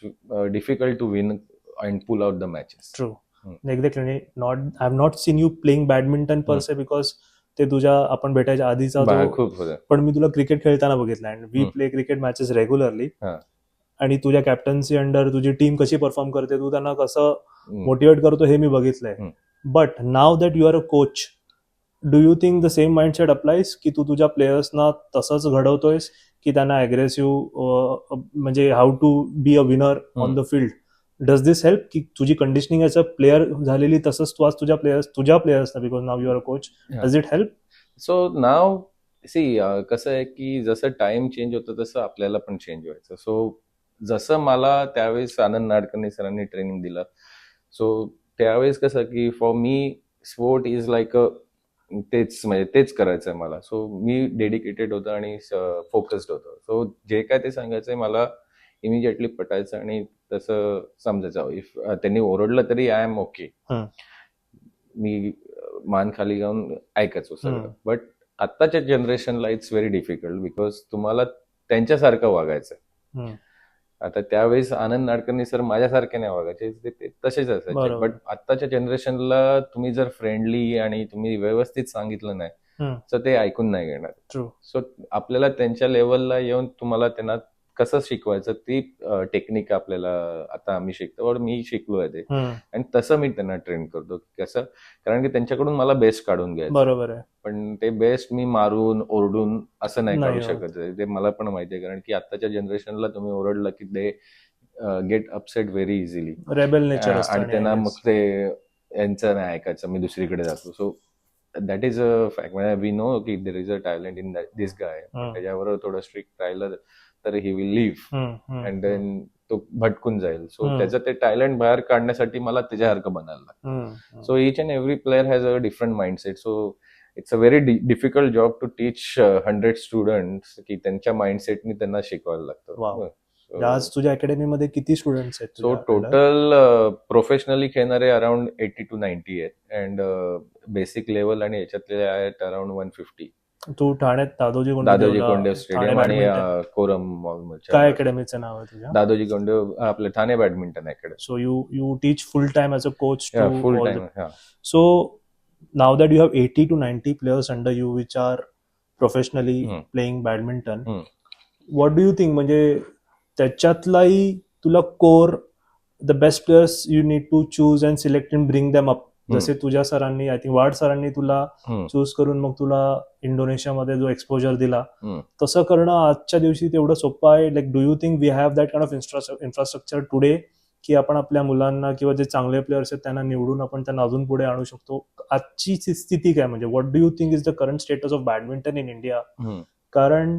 difficult to win and pull out the matches. True. Exactly. I have not seen you playing badminton per se, because ते तुझ्या आपण भेटायच्या आधीचा खूप होतं. पण मी तुला क्रिकेट खेळताना बघितलं, and we play cricket matches regularly. आणि तुझ्या कॅप्टन्सी अंडर तुझी टीम कशी परफॉर्म करते, तू त्यांना कसं मोटिवेट करतो हे मी बघितलंय. But now that you are a coach, do you think the same mindset applies की तू तुझ्या प्लेयर्सना तसंच घडवतोयस की त्यांना अग्रेसिव्ह, म्हणजे how to be a winner on the field? Does this help की तुझी कंडिशनिंग ॲज अ प्लेअर झालेली तसंच तू आज तुझ्या प्लेयर्सना, because now you are a coach, does it help? So now see कसं आहे की जसं टाइम चेंज होतं तसं आपल्याला पण चेंज व्हायचं. सो जसं मला त्यावेळेस आनंद नाडकर्णी सरांनी ट्रेनिंग दिलं, सो त्यावेळेस कसं की for me sport is like तेच करायचं आहे मला. सो मी डेडिकेटेड होतो आणि फोकस्ड होतो. सो जे काय ते सांगायचंय मला इमिजिएटली पटायचं आणि तसं समजायचं. इफ त्यांनी ओरडलं तरी आय एम ओके, मी मान खाली घालून ऐकायचो सगळं. बट आत्ताच्या जनरेशनला इट्स व्हेरी डिफिकल्ट, बिकॉज तुम्हाला त्यांच्यासारखं वागायचं. आता त्यावेळेस आनंद नाडकर्णी सर माझ्यासारखे नाही वागायचे, ते तसेच असायचे. बट आत्ताच्या जनरेशनला तुम्ही जर फ्रेंडली आणि तुम्ही व्यवस्थित सांगितलं नाही तर ते ऐकून नाही घेणार. सो आपल्याला त्यांच्या लेवलला येऊन तुम्हाला त्यांना कसं शिकवायचं ती टेक्निक आपल्याला आता आम्ही शिकतो, मी शिकलो आहे ते, आणि तसं मी त्यांना ट्रेन करतो. कसं, कारण की त्यांच्याकडून मला बेस्ट काढून घ्यायचं. बरोबर आहे. पण ते बेस्ट मी मारून ओरडून असं नाही काढू शकत. ते मला पण माहिती आहे, कारण की आत्ताच्या जनरेशनला तुम्ही ओरडलं की they get upset very easily, rebel nature असतं आणि त्यांना मग ते यांचं नाही ऐकायचं, मी दुसरीकडे जातो. So that is a fact. म्हणजे वी नो की there is a talent in this guy. Hmm. त्याच्यावर थोडं स्ट्रिक्ट राहिलं तर he will leave and then तो भटकून जाईल. सो त्याचं ते टॅलेंट बाहेर काढण्यासाठी मला त्याच्यासारखं बनायला लागतं. So each and every player has a different mindset. So it's a very difficult job to teach 100 students की त्यांच्या माइंडसेटनी त्यांना शिकवायला Wow. लागतं. आज तुझ्या अकॅडमीमध्ये किती स्टुडंट्स आहेत सो तुझ्या under? टोटल प्रोफेशनली खेळणारे अराउंड 80 to 90 आहेत अँड बेसिक लेवल आणि याच्यातले आहेत अराउंड 150. तू ठाण्यात दादोजी दादोजी कोंडदेवला कोंडदेव ठाणे स्टेडियम आणि बॅडमिंटन कोरम काय मॉल. अकॅडमीचं नाव आहे तुझ्या? दादोजी कोंडदेव आपले Thane badminton academy. So you teach full time as a coach to full all time. the. So now that you have 80 to 90 players under you which are professionally playing badminton, what do you think, म्हणजे त्याच्यातलाही तुला कोर the best players you need to choose and select and bring them up, जसे तुझ्या सरांनी I think वाड सरांनी तुला चूज करून मग तुला इंडोनेशियामध्ये जो एक्सपोजर दिला, तसं करणं आजच्या दिवशी तेवढं सोपं आहे? Like do you think we have that kind of infrastructure today की आपण आपल्या मुलांना किंवा जे चांगले प्लेयर्स आहेत त्यांना निवडून आपण त्यांना अजून पुढे आणू शकतो? आजची स्थिती काय, म्हणजे what do you think is the current status of badminton in India? कारण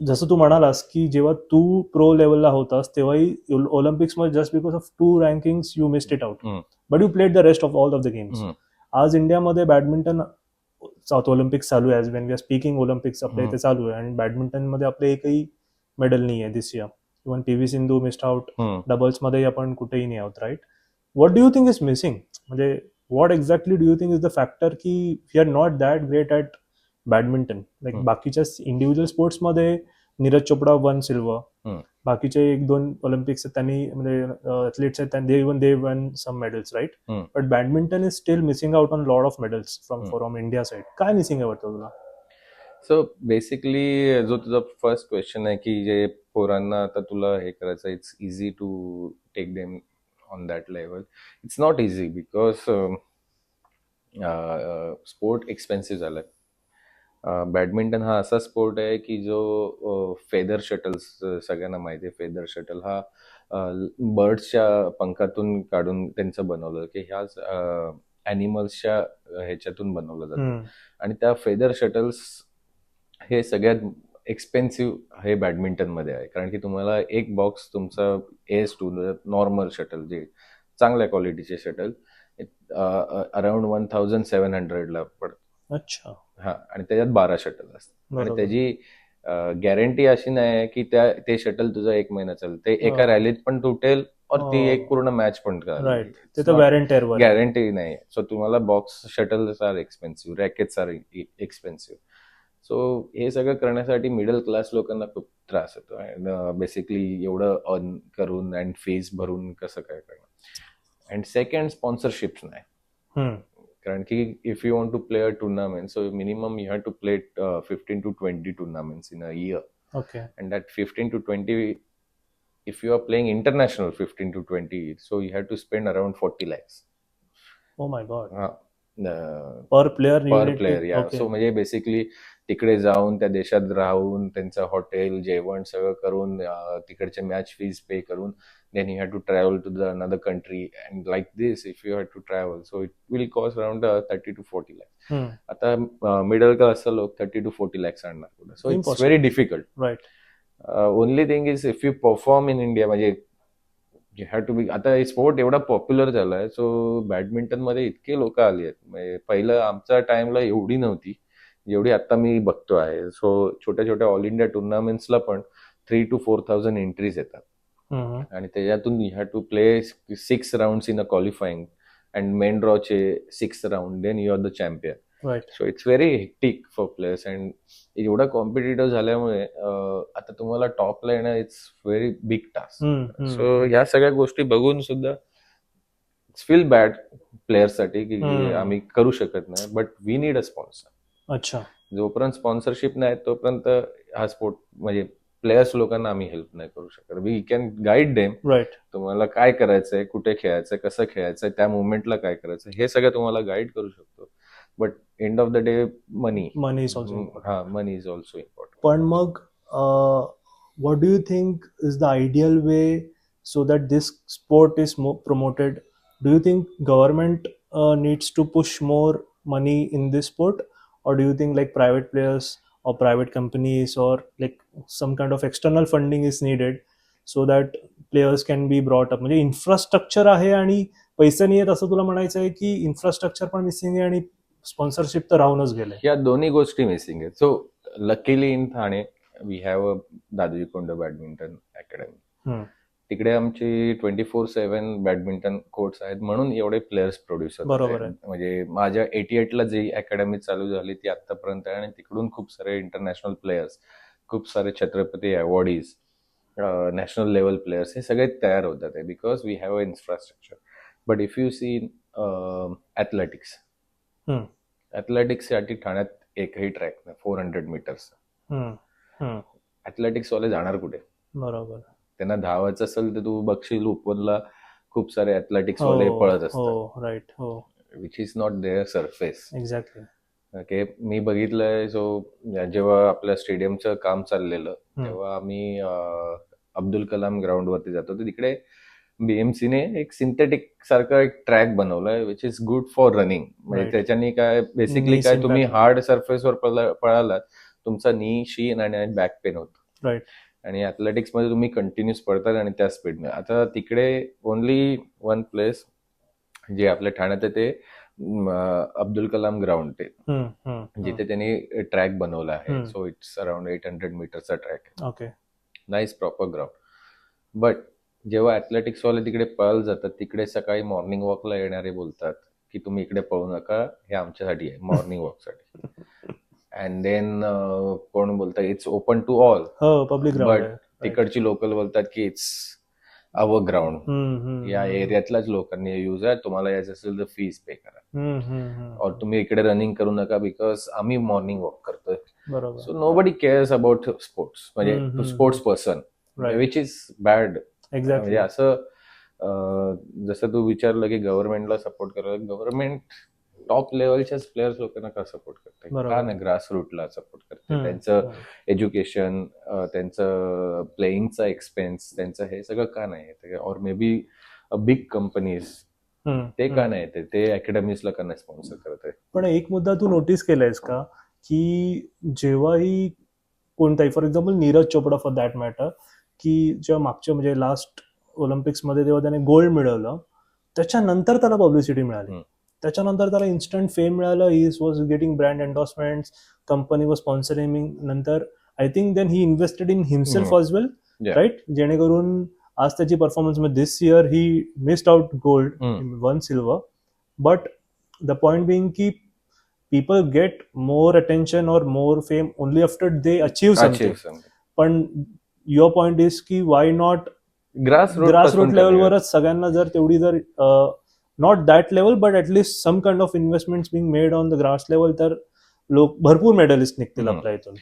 जसं तू म्हणालास की जेव्हा तू प्रो लेवलला होतास तेव्हाही ऑलिम्पिक्समध्ये just because of 2 rankings you missed it out, but you played the rest of all of the games. आज इंडियामध्ये बॅडमिंटन साऊथ ऑलिम्पिक्स चालू आहे, when we are speaking Olympics आपल्या इथे चालू आहे, आणि बॅडमिंटनमध्ये आपले एकही मेडल नाही आहे this year. Even P V. Sindhu missed out, डबल्समध्ये आपण कुठेही नाही आहोत, right? What do you think is missing? म्हणजे what exactly do you think is the factor की we are not that great at badminton? Like बाकीच्या इंडिव्हिज्युअल स्पोर्ट्समध्ये नीरज चोपडा वन सिल्वर, बाकीचे 1-2 ऑलिम्पिक्स त्यांनी म्हणजे ॲथलीट्स आहेत they won some medals, right? But badminton is still missing out on lot of medals from India side. काय missing आहे वाटतं तुला? सो बेसिकली जो तुझा फर्स्ट क्वेश्चन आहे की जे पोरांना आता तुला हे करायचं, it's easy to take them on that level. It's not easy because sport expensive झालाय. बॅडमिंटन हा असा स्पोर्ट आहे की जो फेदर शटल्स, सगळ्यांना माहिती आहे फेदर शटल हा बर्ड्सच्या पंखातून काढून त्यांचं बनवलं की ह्याच ॲनिमल्सच्या ह्याच्यातून बनवलं जातं. आणि त्या फेदर शटल्स हे सगळ्यात एक्सपेन्सिव्ह हे बॅडमिंटनमध्ये आहे, कारण की तुम्हाला एक बॉक्स तुमचा AS2 नॉर्मल शटल जे चांगल्या क्वालिटीचे शटल अराउंड 1700 पडतं. अच्छा. हा, आणि त्याच्यात 12 शटल असतात आणि त्याची गॅरंटी अशी नाही की ते शटल तुझा 1 महिना चालेल, ते एका रॅलीत पण तुटेल और ती एक पूर्ण मॅच पण राईट. ते तर वॅरंटीवर गॅरंटी नाही. सो तुम्हाला box shuttles are expensive, rackets are expensive. So हे सगळं करण्यासाठी मिडल क्लास लोकांना खूप त्रास होतो. अँड बेसिकली एवढं अर्न करून अँड फीज भरून कसं काय करणं. अँड सेकंड, स्पॉन्सरशिप्स नाही, कारण की if you want to play a tournament, so minimum you have to play 15 to 20 tournaments in a year. Okay. And that 15 to 20, if you are playing international 15 to 20, so you have to spend around 40 lakhs. Oh my god. Per player, yeah. Okay. So म्हणजे basically तिकडे जाऊन त्या देशात राहून त्यांचं hotel, जेवण सगळं करून तिकडचे मॅच फीज पे करून, then you have to travel to the another country, and like this if you have to travel, so it will cost around 30 to 40 lakhs. आता मिडल क्लास लोक 30 to 40 lakhs आणणार पुढे. So it's very difficult. Right. Only thing is if you perform in India, म्हणजे you have to बी. आता sport एवढा popular झालाय, so badminton मध्ये इतके लोक आली आहेत. म्हणजे पहिलं आमच्या टाइमला एवढी नव्हती जेवढी आता मी बघतो आहे. सो छोट्या छोट्या ऑल इंडिया टुर्नामेंट्सला पण 3,000 to 4,000 एंट्रीज येतात, आणि त्याच्यातून you have to play 6 rounds in a qualifying and main ड्रॉचे 6 round, then you are the champion. So it's very hectic for players, and एवढा कॉम्पिटिटिव्ह झाल्यामुळे आता तुम्हाला टॉपला येणं it's very big task. So ह्या सगळ्या गोष्टी बघून सुद्धा इट्स फील बॅड प्लेयर्ससाठी की आम्ही करू शकत नाही, but we need a sponsor. अच्छा. जोपर्यंत स्पॉन्सरशिप नाही तोपर्यंत हा स्पोर्ट म्हणजे प्लेयर्स लोकांना आम्ही हेल्प नाही करू शकत. We can guide them. Right. तुम्हाला काय करायचंय, कुठे खेळायचंय, कसं खेळायचंय, त्या मुवमेंटला काय करायचं, हे सगळं तुम्हाला गाईड करू शकतो. But end of the day money is also important. पण मग what do you think is the ideal way so that this sport is more promoted? Do you think government needs to push more money in this sport, or do you think like private players or private companies or like some kind of external funding is needed so that players can be brought up? म्हणजे infrastructure आहे आणि पैसे नाही आहेत असं तुला म्हणायचं आहे, की इन्फ्रास्ट्रक्चर पण मिसिंग आहे आणि स्पॉन्सरशिप तर राहूनच गेलंय? या दोन्ही गोष्टी मिसिंग आहेत. So luckily in Thane we have a Dadoji Kond badminton academy. तिकडे आमची 24/7 बॅडमिंटन कोर्ट्स आहेत, म्हणून एवढे प्लेयर्स प्रोड्यूस होतात. बरोबर आहे. म्हणजे माझ्या 88ला जी अकॅडमी चालू झाली ती आतापर्यंत आहे आणि तिकडून खूप सारे इंटरनॅशनल प्लेयर्स, खूप सारे Chhatrapati awardees, national level players हे सगळे तयार होतात आहे because we have a infrastructure. But if you see athletics, ॲथलेटिक्ससाठी ठाण्यात एकही ट्रॅक नाही 400 मीटर्स. ॲथलेटिक्स वाले जाणार कुठे? बरोबर. त्यांना धावायचं असेल तर तू बघशील उपवनला खूप सारे ॲथलेटिक्स वाले पळत असतात, राईट. हो, which is not there surface. Exactly. Okay, मी बघितलंय. सो जेव्हा आपल्या स्टेडियमचं काम चाललेलं तेव्हा आम्ही अब्दुल कलाम ग्राउंड वरती जातो, तर तिकडे बीएमसीने एक सिंथेटिक सारखा एक ट्रॅक बनवलाय which is good for running. म्हणजे त्याच्याने काय बेसिकली काय, तुम्ही हार्ड सरफेसवर पळालात तुमचा नी, शीन आणि बॅक पेन होतो. राईट. आणि ॲथलेटिक्स मध्ये तुम्ही कंटिन्यूस पळतात आणि त्या स्पीडने. आता तिकडे ओनली वन प्लेस जे आपल्या ठाण्यात आहे ते अब्दुल कलाम ग्राउंड, ते जिथे त्यांनी ट्रॅक बनवला आहे. सो इट्स अराउंड 800 मीटरचा ट्रॅक आहे. Okay. Nice proper ground. But जेव्हा ॲथलेटिक्स वाले तिकडे पळायला जातात, तिकडे सकाळी मॉर्निंग वॉकला येणारे बोलतात की तुम्ही इकडे पळू नका, हे आमच्यासाठी आहे मॉर्निंग वॉकसाठी. अँड देन कोण बोलतात it's open to all, public but ground. तिकडची लोकल बोलतात की इट्स अवर ग्राउंड, या एरियातल्याच लोकांनी यूज आहे, तुम्हाला यायचं असेल तर फीस पे करा, और तुम्ही इकडे रनिंग करू नका बिकॉज आम्ही मॉर्निंग वॉक करतोय. बरोबर. So nobody cares about sports, म्हणजे sports person, which is bad. म्हणजे असं जसं तू विचारलं की गव्हर्नमेंटला सपोर्ट करायला, गव्हर्नमेंट टॉप लेवलच्याच प्लेयर्स लोकांना का सपोर्ट करते, का नाही ग्रास रूटला सपोर्ट करते? त्यांचं एज्युकेशन, त्यांचं प्लेईंगचा एक्सपेन्स, त्यांचं हे सगळं का नाही येते? और मे बी बिग कंपनीज ते का नाही येते, ते अकॅडमीजला का नाही स्पॉन्सर करते? पण एक मुद्दा तू नोटीस केलायस का, की जेव्हाही कोणताही, for example Neeraj Chopra for that matter, की जेव्हा मागच्या म्हणजे लास्ट ऑलिम्पिक्समध्ये तेव्हा त्याने गोल्ड मिळवलं, त्याच्यानंतर त्याला पब्लिसिटी मिळाली, त्याच्यानंतर त्याला इन्स्टंट फेम मिळालं, he was getting brand endorsements, company was sponsoring. नंतर I think then he invested in himself as well, right? जेणेकरून आज त्याची परफॉर्मन्स मध्ये this year he missed out gold, won silver. But the point being की people get more attention or more fame only after they achieve something. पण your point is की why not grass root लेवलवरच सगळ्यांना जर तेवढी जर not that level but at least some kind of investments being made on the grass level, तर लोक भरपूर मेडलिस्ट निघतील आपल्या इथून.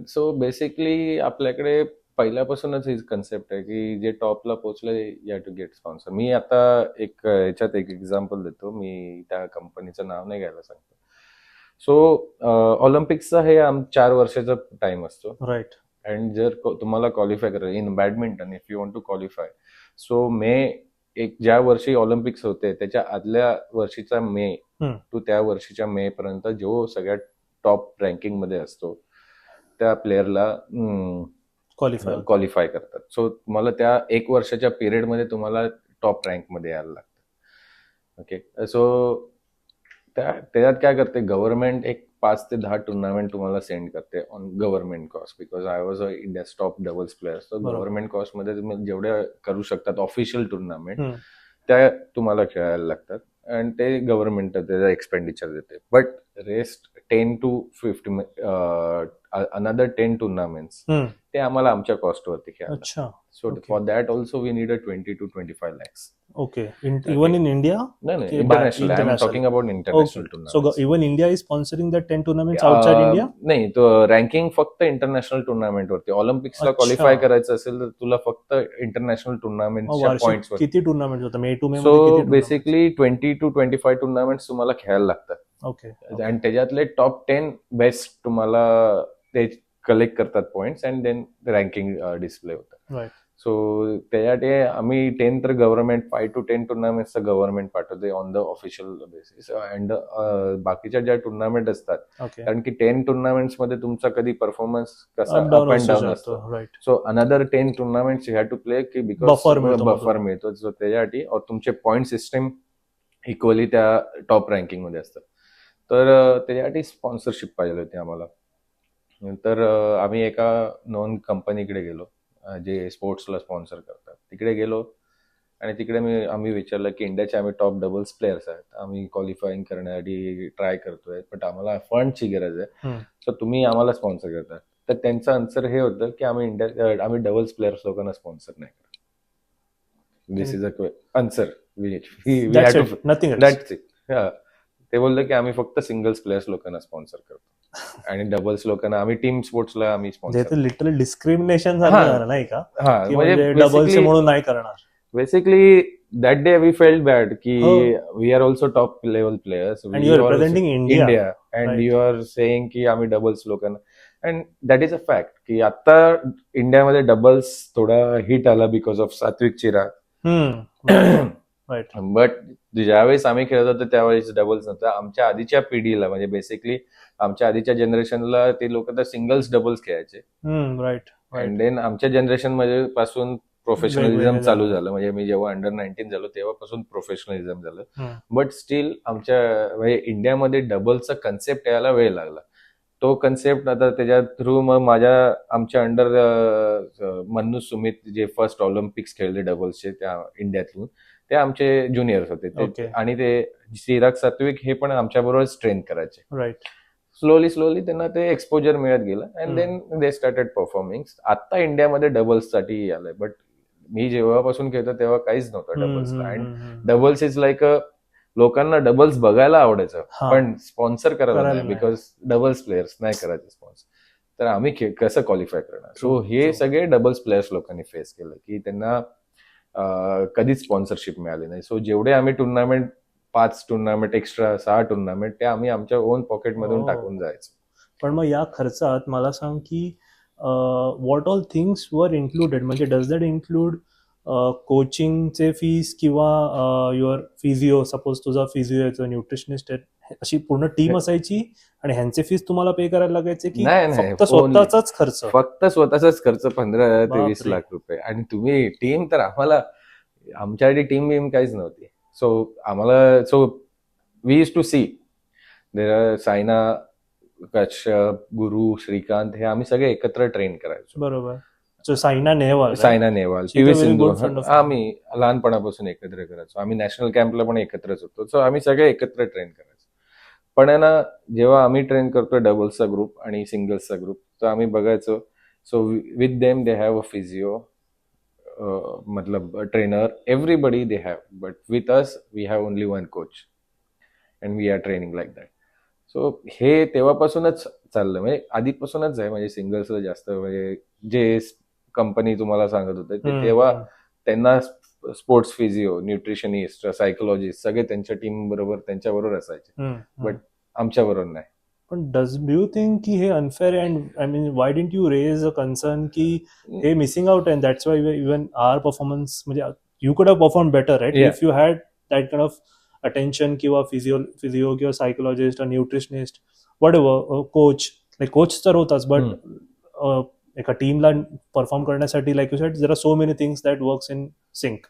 सो बेसिकली आपल्याकडे पहिल्यापासूनच ही कन्सेप्ट आहे की जे टॉपला पोहोचले या टू गेट स्पॉन्सर. मी आता एक याच्यात एक एक्झाम्पल देतो, मी त्या कंपनीचं नाव नाही घ्यायला सांगतो. सो ऑलिम्पिक्सचा हे 4 वर्षाचा टाइम असतो, राईट? अँड जर तुम्हाला क्वालिफाय करायचं in badminton, if you want to qualify, so May एक ज्या वर्षी ऑलिम्पिक्स होते त्याच्या आदल्या वर्षीचा मे टू त्या वर्षीच्या मे पर्यंत जो सगळ्यात टॉप रँकिंग मध्ये असतो त्या प्लेअरला क्वालिफाय करतात. सो तुम्हाला त्या 1 वर्षाच्या पिरियडमध्ये तुम्हाला टॉप रँक मध्ये यायला लागतं. ओके, सो त्याच्यात काय करते गव्हर्नमेंट, एक 5 ते 10 टुर्नामेंट तुम्हाला सेंड करते on government cost, because I was a India's top doubles player. So government cost मध्ये तुम्ही जेवढ्या करू शकतात ऑफिशियल टुर्नामेंट त्या तुम्हाला खेळायला लागतात, आणि ते गव्हर्नमेंट त्याचा एक्सपेंडिचर देते. But rest 10 to 50 another 10 tournaments ते आम्हाला आमच्या कॉस्टवरती खेळायला. So for that also we need 20 to 25 lakhs. Okay, even in India? No, international. I'm talking about international tournaments. So even India is sponsoring the 10 tournaments outside India? नाही, तो ranking फक्त international tournament वरती. ऑलिम्पिक्सला qualify करायचं असेल तर तुला फक्त international टुर्नामेंटच्या points were. किती टुर्नामेंट होतात May to May? So basically 20 to 25 tournaments तुम्हाला खेळायला लागतात. ओके, आणि त्याच्यातले टॉप 10 बेस्ट तुम्हाला ते कलेक्ट करतात points, and then ranking display होतं. राईट. सो त्यासाठी आम्ही 10 तर गव्हर्नमेंट 5 to 10 टुर्नामेंट्सचं गव्हर्नमेंट पाठवते on the official basis. And बाकीच्या ज्या टुर्नामेंट असतात, ओके. कारण की 10 टुर्नामेंट्स मध्ये तुमचा कधी परफॉर्मन्स कसा अप डाऊन अप अँड असू डाऊन शकतो. असतो. Right. So another 10 tournaments you have to play की बिकॉज Buffer मिळतो मग बफर तुम्हाला. मिळतो. सो त्याच्यासाठी तुमचे पॉईंट सिस्टम इक्वली त्या टॉप रँकिंग मध्ये असतात. तर त्याच्यासाठी स्पॉन्सरशिप पाहिजे होती आम्हाला. तर आम्ही एका नॉन कंपनीकडे गेलो, जे स्पोर्ट्सला स्पॉन्सर करतात. तिकडे गेलो आणि तिकडे आम्ही विचारलं की इंडियाचे आम्ही टॉप डबल्स प्लेयर्स आहेत, आम्ही क्वालिफाईंग करण्यासाठी ट्राय करतोय, बट आम्हाला फंडची गरज आहे, सो तुम्ही आम्हाला स्पॉन्सर करता. तर त्यांचं आन्सर हे होतं की आम्ही डबल्स प्लेयर्स लोकांना स्पॉन्सर नाही करत. This is a answer. That's it. Nothing else. ते बोलले की आम्ही फक्त सिंगल्स प्लेयर्स लोकांना स्पॉन्सर करतो आणि डबल्स लोकांना आम्ही टीम स्पोर्ट्सला आम्ही स्पॉन्सर. लिटरली डिस्क्रिमिनेशन हा. झालं नाही का, हा की म्हणजे म्हणजे डबल्स म्हणून नाही करणार. Basically that day we felt bad की हो. We R also top level players And you are representing India. And Right. You R saying की आम्ही डबल्स लोकांना. And that is a fact की आता इंडियामध्ये डबल्स थोडा हिट आला because of Satwik Chirag. Right. But ज्यावेळेस आम्ही खेळत होतो त्यावेळेस डबल्स नव्हतं. आमच्या आधीच्या पिढीला म्हणजे बेसिकली आमच्या आधीच्या जनरेशनला ते लोक तर सिंगल्स डबल्स खेळायचे. राईट. अँड देन आमच्या जनरेशन मध्ये पासून प्रोफेशनलिझम वेगवेगळे चालू झालं. झालं. म्हणजे मी जेव्हा अंडर 19 झालो तेव्हापासून प्रोफेशनलिझम झालं. हम्म. बट स्टील आमच्या म्हणजे इंडियामध्ये डबल्सचा कन्सेप्ट यायला वेळ लागला. तो कन्सेप्ट आता त्याच्या थ्रू मग आमच्या अंडर मन्नू सुमित जे फर्स्ट ऑलिम्पिक्स खेळले डबल्सचे त्या इंडियातून, ते आमचे ज्युनियर्स होते. Okay. आणि ते चिराग सात्विक हे पण आमच्या बरोबर ट्रेन करायचे. राईट. स्लोली त्यांना ते एक्सपोजर मिळत गेलं and then they started performing. आता इंडियामध्ये डबल्स साठी आलंय, बट मी जेव्हापासून खेळतो तेव्हा काहीच नव्हतं डबल्सला. अँड डबल्स इज लाईक लोकांना डबल्स बघायला आवडायचं हा. पण स्पॉन्सर करायला करायला नाही, नाही. बिकॉज डबल्स प्लेयर्स नाही करायचे स्पॉन्सर. तर आम्ही कसं क्वालिफाय करणार. सो True, हे true. सगळे डबल्स प्लेयर्स लोकांनी फेस केलं की त्यांना कधीच स्पॉन्सरशिप मिळाली नाही. सो जेवढे आम्ही टुर्नामेंट 5 टुर्नामेंट एक्स्ट्रा 6 टुर्नामेंट ते आम्ही आमच्या ओन पॉकेटमधून Oh. टाकून जायचो. पण मग या खर्चात मला सांग की what all things were included, म्हणजे डज दॅट इन्क्लूड कोचिंगचे फीस किंवा युअर फिजिओ, सपोज तुझा फिजिओ याचं न्यूट्रिशनिस्ट अशी पूर्ण टीम असायची आणि ह्यांचे फीस तुम्हाला पे करायला लागायचे की नाही, फक्त only. स्वतःचाच खर्च? फक्त स्वतःचाच खर्च 15 ते 20 बापरे. लाख रुपये. आणि तुम्ही टीम तर आमच्यासाठी टीम बीम काहीच नव्हती. So we use to see there Saina, Kashyap, Guru, Srikanth हे आम्ही सगळे एकत्र ट्रेन करायचो. बरोबर. So, Saina Nehwal, right? Saina Nehwal, She's a P V. very Sindhu, good friend of mine. आम्ही लहानपणापासून एकत्र करायचो. आम्ही नॅशनल कॅम्पला पण एकत्रच होतो. सो आम्ही सगळे एकत्र ट्रेन करायचो. पण आहे ना, जेव्हा आम्ही ट्रेन करतो डबल्सचा ग्रुप आणि सिंगल्सचा ग्रुप, तर आम्ही बघायचो. So with them they have a physio, मतलब trainer, everybody they have, but with us we have only one coach and we are training like that. So हे तेव्हापासूनच चाललं, म्हणजे आधीपासूनच आहे. म्हणजे सिंगल्सला जास्त म्हणजे जे कंपनी तुम्हाला सांगत होते ते तेव्हा त्यांना स्पोर्ट्स फिजिओ, न्यूट्रिशनिस्ट, सायकोलॉजिस्ट सगळे त्यांच्या टीम बरोबर त्यांच्याबरोबर असायचे, बट आमच्या बरोबर नाही. पण डू यू थिंक की हे unfair and I mean why didn't you raise a concern की हे missing out and that's why even our performance, म्हणजे you could have perform better, right, if you had that kind of attention किंवा physio किंवा psychologist, nutritionist, what, coach तर होताच, but एका टीमला perform करण्यासाठी like you said there are so many things that works in sync.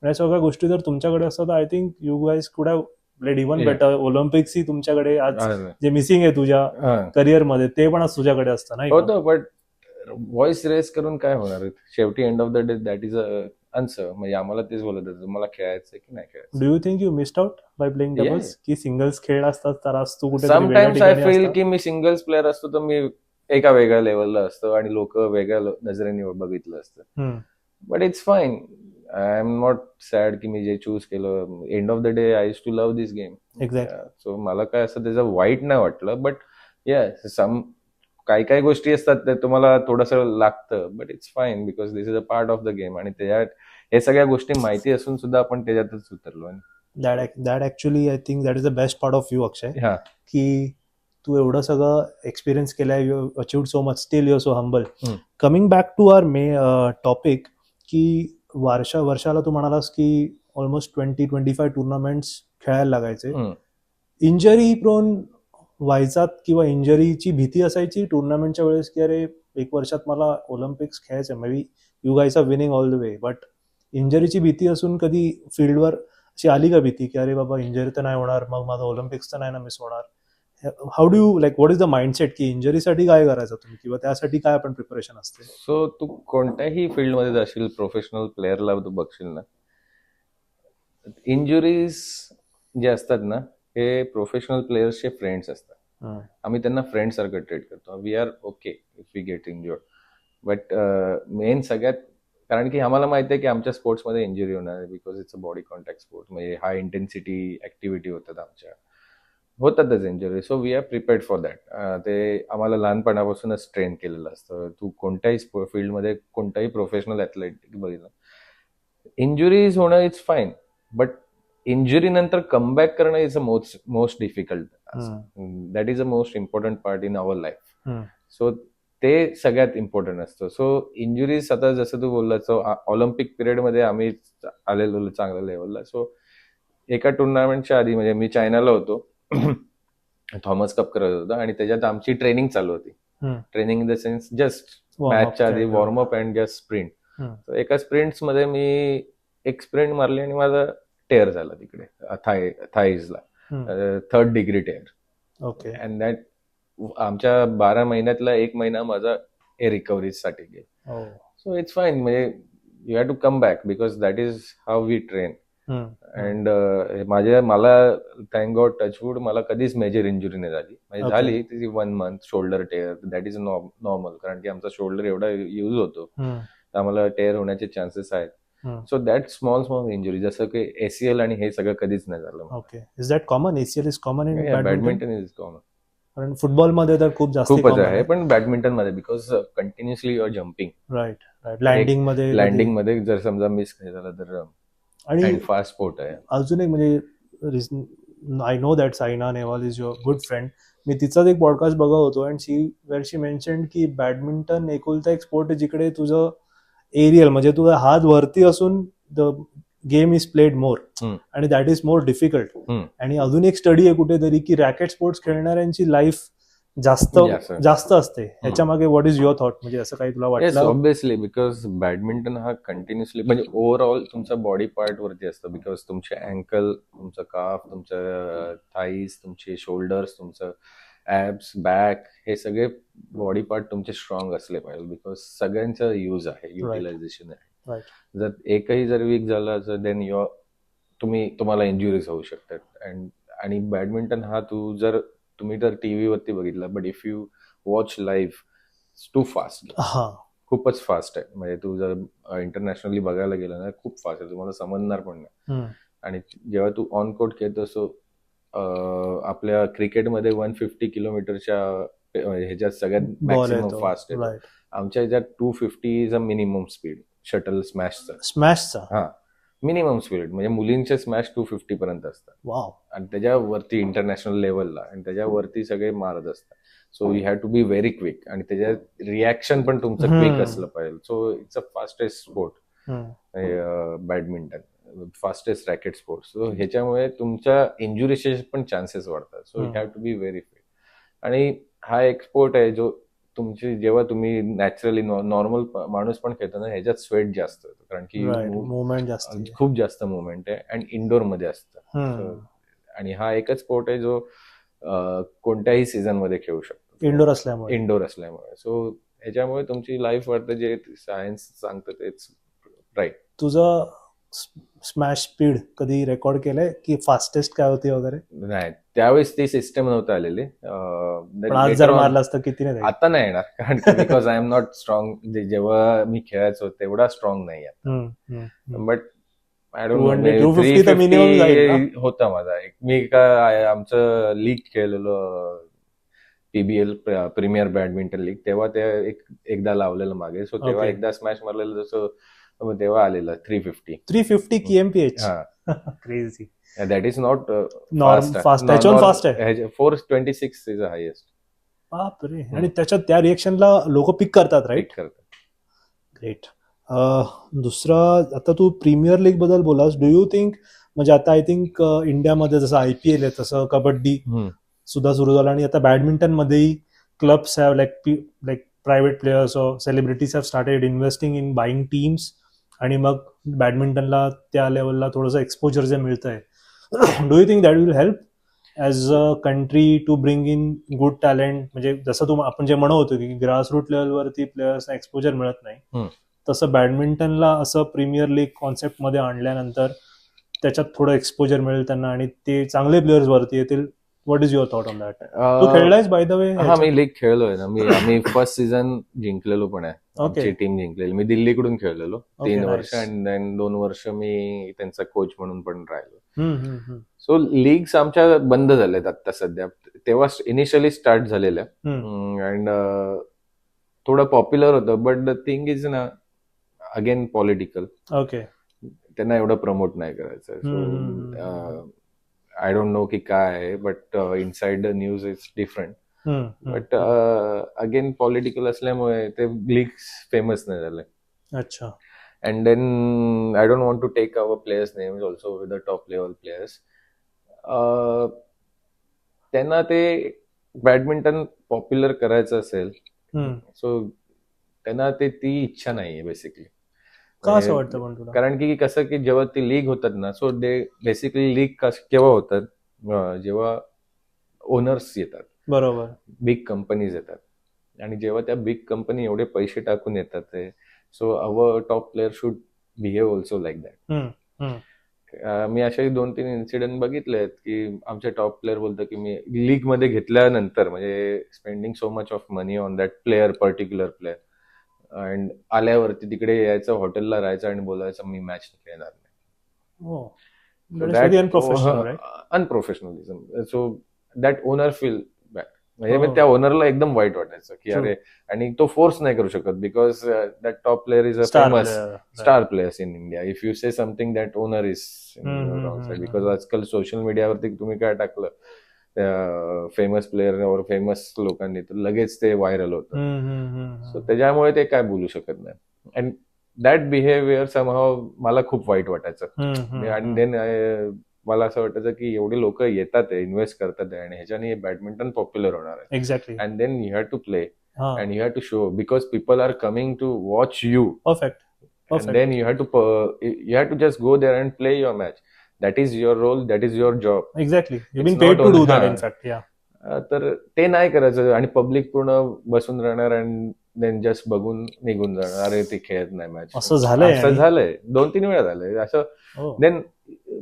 या सगळ्या गोष्टी जर तुमच्याकडे असतात, आय थिंक यू गाईज कुड have played even better. Olympics ही तुमच्याकडे आज जे मिसिंग आहे तुझ्या करिअर मध्ये ते पण आज तुझ्याकडे असतं नाही होतं. बट व्हॉइस रेस करून काय होणार शेवटी, end of the day that is a answer. म्हणजे आम्हाला तेच बोलत होतं, मला खेळायचं की नाही खेळायचं. Do you think you missed out by playing doubles, की सिंगल्स खेळ असतात तर आज तू कुठे समटाइम्स आय फील की मी सिंगल्स प्लेअर असतो तर मी एका वेगळ्या लेवलला असतो आणि लोक वेगळ्या नजरेने बघितलं असतं. But it's fine. I am not sad की मी जे चूज केलं. End of the day I use to love this game. Exactly. So मला काय असं त्याचं वाईट नाही वाटलं. बट सम काही गोष्टी असतात ते तुम्हाला थोडंसं लागतं, but it's fine because this is a part of the game. आणि त्याच्यात हे सगळ्या गोष्टी माहिती असून सुद्धा आपण त्याच्यातच उतरलो. That actually I think that is the best part of you, Akshay, हा, की तू एवढं सगळं एक्सपिरियन्स केलाय, you achieved so much, still you are so humble. Coming back to our topic, की वर्षाला तू म्हणालास की ऑलमोस्ट 20-25 टुर्नामेंट्स खेळायला लागायचे. हम्म. इंजरी प्रोन व्हायचात किंवा इंजरीची भीती असायची टुर्नामेंटच्या वेळेस की अरे एक वर्षात मला ऑलिम्पिक्स खेळायचं, may be you guys are winning all the way, but इंजरीची भीती असून कधी फील्डवर अशी आली का भीती की अरे बाबा इंजरी तर नाही होणार, मग माझं ऑलिम्पिक्स तर नाही ना मिस होणार? How do you like what is the mindset की इंजरीसाठी काय करायचं तुम्ही किंवा त्यासाठी काय आपण प्रिपरेशन असते? सो तू कोणत्याही फील्डमध्ये जाशील, प्रोफेशनल प्लेअरला तू बघशील ना, इंजुरीज जे असतात ना हे प्रोफेशनल प्लेयर्सचे फ्रेंड्स असतात. आम्ही त्यांना फ्रेंड सारखं ट्रीट करतो. We are okay if we get injured, but main सगळ्यात, कारण की आम्हाला माहिती आहे की आमच्या स्पोर्ट्समध्ये इंजुरी होणार आहे, because it's a body contact sport. म्हणजे हाय इंटेन्सिटी ऍक्टिव्हिटी होतात आमच्या, होतातच injury. So we are prepared for that. ते आम्हाला लहानपणापासूनच ट्रेन केलेलं असतं. तू कोणत्याही फील्डमध्ये कोणताही प्रोफेशनल ॲथलेटिक बघितलं, इंजुरीज होणं इट्स फाईन, बट इंजुरी नंतर कमबॅक करणं is a most difficult. That is a most important part in our life. So ते सगळ्यात इम्पॉर्टंट असतं. सो इंजुरीज, आता जसं तू बोलला, सो ऑलिम्पिक पिरियडमध्ये आम्ही आलेलो चांगल्या लेवलला. सो एका टुर्नामेंटच्या आधी, म्हणजे मी चायनाला होतो, थॉमस कप करत होता, आणि त्याच्यात आमची ट्रेनिंग चालू होती. Training in the sense just मॅचच्या आधी वॉर्मअप अँड जस्ट स्प्रिंट. एका स्प्रिंट्स मध्ये मी एक स्प्रिंट मारली आणि माझा टेअर झाला तिकडे थाईजला, 3rd degree tear. Okay. And that आमच्या 12 महिन्यातला 1 महिना माझा रिकव्हरीसाठी गेला. सो इट्स फाईन, म्हणजे you have to come back because that is how we train. And मला थँक गॉड, टचवूड, मला कधीच मेजर इंजुरी नाही झाली. म्हणजे झाली ती 1 month shoulder tear, that is normal, कारण की आमचा शोल्डर एवढा यूज होतो तर आम्हाला टेअर होण्याचे चान्सेस आहेत. सो दॅट स्मॉल इंजुरी, जसं की ACL आणि हे सगळं कधीच नाही झालं. Okay. Is that common? ACL is common in badminton is common. कारण फुटबॉलमध्ये तर खूपच आहे, पण बॅडमिंटन मध्ये because continuously your jumping. Right. Landing मध्ये जर समजा मिस झालं तर, आणि फास्ट स्पोर्ट आहे. अजून एक म्हणजे I know that Saina Nehwal is your good friend. मी तिचाच एक पॉडकास्ट बघत होतो अँड शी मेन्शन्ड की बॅडमिंटन एकुलता एक स्पोर्ट आहे जिकडे तुझं एरियल, म्हणजे तुझा हात वरती असून द गेम इज प्लेड मोर आणि दॅट इज मोर डिफिकल्ट. आणि अजून एक स्टडी आहे कुठेतरी की रॅकेट स्पोर्ट्स खेळणाऱ्यांची लाईफ जास्त असते. ह्याच्या मागे व्हॉट इज युअर थॉट? म्हणजे असं काही तुला वाटतं? ऑब्विसली, बिकॉज बॅडमिंटन हा कंटिन्युअसली, म्हणजे ओव्हरऑल तुमच्या बॉडी पार्ट वरती असतं. बिकॉज तुमचे अँकल, तुमचं काफ, तुमचं थाईज, तुमचे शोल्डर्स, तुमचं ऍब्स, बॅक, हे सगळे बॉडी पार्ट तुमचे स्ट्रॉंग असले पाहिजे. बिकॉज सगळ्यांचा यूज आहे, युटिलायझेशन आहे. जर एकही जर वीक झाला तर देन तुम्हाला इंजुरीज होऊ शकतात. आणि बॅडमिंटन हा तुम्ही तर टीव्ही वरती बघितला, but if you watch live, too fast, खूपच फास्ट आहे. म्हणजे तू जर इंटरनॅशनली बघायला गेला ना, खूप फास्ट आहे, तुम्हाला समजणार पण नाही. आणि जेव्हा तू ऑन कोर्ट खेळतो, सो आपल्या क्रिकेटमध्ये 150 किलोमीटरच्या ह्याच्यात सगळ्यात मॅक्सिमम फास्ट आहे. आमच्या ह्याच्यात 250 is a minimum speed shuttle स्मॅशचा. हा, मिनिमम स्पीड, म्हणजे मुलींचे स्मॅश 250 पर्यंत असतात. आणि त्याच्यावरती इंटरनॅशनल लेवलला, आणि त्याच्यावरती सगळे मारत असतात. So you have to be very quick, आणि त्याच्यात रिॲक्शन पण तुमचं क्विक असलं पाहिजे. So it's a fastest sport badminton, fastest racket sport. So ह्याच्यामुळे तुमच्या इंजुरीचे पण चान्सेस वाढतात. So you have to be very quick. आणि हा एक स्पोर्ट आहे जो जेव्हा तुम्ही नॅचरली नॉर्मल माणूस पण खेळतो ना, ह्याच्यात स्वेट जास्त होतं, कारण की खूप जास्त मुवमेंट आहे, आणि इंडोर मध्ये असतं. आणि हा एकच स्पोर्ट आहे जो कोणत्याही सीझन मध्ये खेळू शकतो, इंडोर असल्यामुळे. सो ह्याच्यामुळे तुमची लाईफ वाढते, जे सायन्स सांगतं तेच राईट. तुझं स्मॅश स्पीड कधी रेकॉर्ड केलंय की फास्टेस्ट काय होती वगैरे? नाही, त्यावेळेस ती सिस्टम नव्हतं आलेली. जर मारलं असतं किती नाही, आता नाही येणार, कारण because I am not strong. जेव्हा मी खेळायचो तेवढा स्ट्रॉंग नाही आहे. बट आय डोंट नो, 350 होता माझा. मी आमचं लीग खेळलेलो, PBL, प्रीमियर बॅडमिंटन लीग, तेव्हा ते एकदा लावलेलं मागे. सो तेव्हा एकदा स्मॅश मारलेलं, जसं तेव्हा आलेलं 350 kmph. Crazy. That is not fast आहे. 426 इज द हायेस्ट. बापरे. आणि त्याच्यात त्या रिएक्शनला लोक पिक करतात, राईट? करतात. ग्रेट. दुसरा, आता तू प्रीमियर लीग बद्दल बोलास, डू यू थिंक म्हणजे आता आय थिंक इंडियामध्ये जसं IPL आहे तसं कबड्डी सुद्धा सुरू झालं, आणि आता बॅडमिंटन मध्येही clubs have like private players or celebrities have started investing in buying teams, आणि मग बॅडमिंटनला त्या लेवलला थोडंसं एक्सपोजर जे मिळतंय, do you think that will help as a country to bring in good talent? म्हणजे जसं आपण जे म्हणत होतो की ग्रासरूट लेवलवरती प्लेयर्सना एक्सपोजर मिळत नाही, तसं बॅडमिंटनला असं प्रीमियर लीग कॉन्सेप्टमध्ये आणल्यानंतर त्याच्यात थोडं एक्सपोजर मिळेल त्यांना आणि ते चांगले प्लेयर्स वरती येतील. What is your thought on that? तू खेळलायस बाय द वे? हा, मी लीग खेळलोय ना. आम्ही फर्स्ट सीझन जिंकलेलो पण आहे. आमची टीम जिंकलेली. मी दिल्लीकडून खेळलेलो 3 वर्ष, आणि देन 2 वर्ष मी त्यांचा कोच म्हणून पण राहिलो. सो लीग्स आमच्या बंद झाल्यात आता सध्या. तेव्हा इनिशियली स्टार्ट झालेल्या, अँड थोडं पॉप्युलर होतं, बट द थिंग इज ना, अगेन पॉलिटिकल. ओके. त्यांना एवढं प्रमोट नाही करायचं. सो आय डोंट नो की काय आहे, but inside the news is different. But again political असल्यामुळे ते लीग्स फेमस नाही झाले. अच्छा. And then I don't want to take our players names also with the top level players. त्यांना ते बॅडमिंटन पॉप्युलर करायचं असेल, सो त्यांना ती इच्छा नाहीये बेसिकली. का असं वाटतं पण तुला? कारण की कसं की जेव्हा ती लीग होतात ना, सो दे बेसिकली लीग केव्हा होतात, जेव्हा ओनर्स येतात, बरोबर, बिग कंपनीज येतात, आणि जेव्हा त्या बिग कंपनी एवढे पैसे टाकून येतात ते, so our top player should behave also like that. मी असे 2-3 इन्सिडेंट बघितले आहेत की आमचे टॉप प्लेयर बोलतात की मी लीग मध्ये घेतल्यानंतर, म्हणजे spending so much of money on that player, particular player, and आल्यावरती तिकडे यायचं, हॉटेलला राहायचं आणि बोलायचं मी मॅच खेळणार नाही. Unprofessionalism. So that owner feel bad. म्हणजे त्या ओनरला एकदम वाईट वाटायचं की अरे, आणि तो फोर्स नाही करू शकत, because that top player is a famous star players in India. If you say something that owner is because आजकाल सोशल मीडियावरती तुम्ही काय टाकलं त्या फेमस प्लेअर और फेमस लोकांनी, तर लगेच ते व्हायरल होतं. सो त्याच्यामुळे ते काय बोलू शकत नाही. अँड दॅट बिहेवियर समहाव मला खूप वाईट वाटायचं. आणि देन मला असं वाटायचं की एवढे लोक येतात, इन्व्हेस्ट करतात, आणि ह्याच्याने बॅडमिंटन पॉप्युलर होणार आहे. Exactly. And then you have to play and you have to show, because people are coming to watch you. Perfect. And then you have to just go there and play your match. That is your role, that is your job. Exactly. You've been paid to do that, in fact. Yeah. तर ते नाही करायचं, आणि public पूर्ण बसून राहणार आणि then just बघून निघून जाणार, अरे ते खेळत नाही मॅच. असं झालंय 2-3 वेळा झालंय असं. देन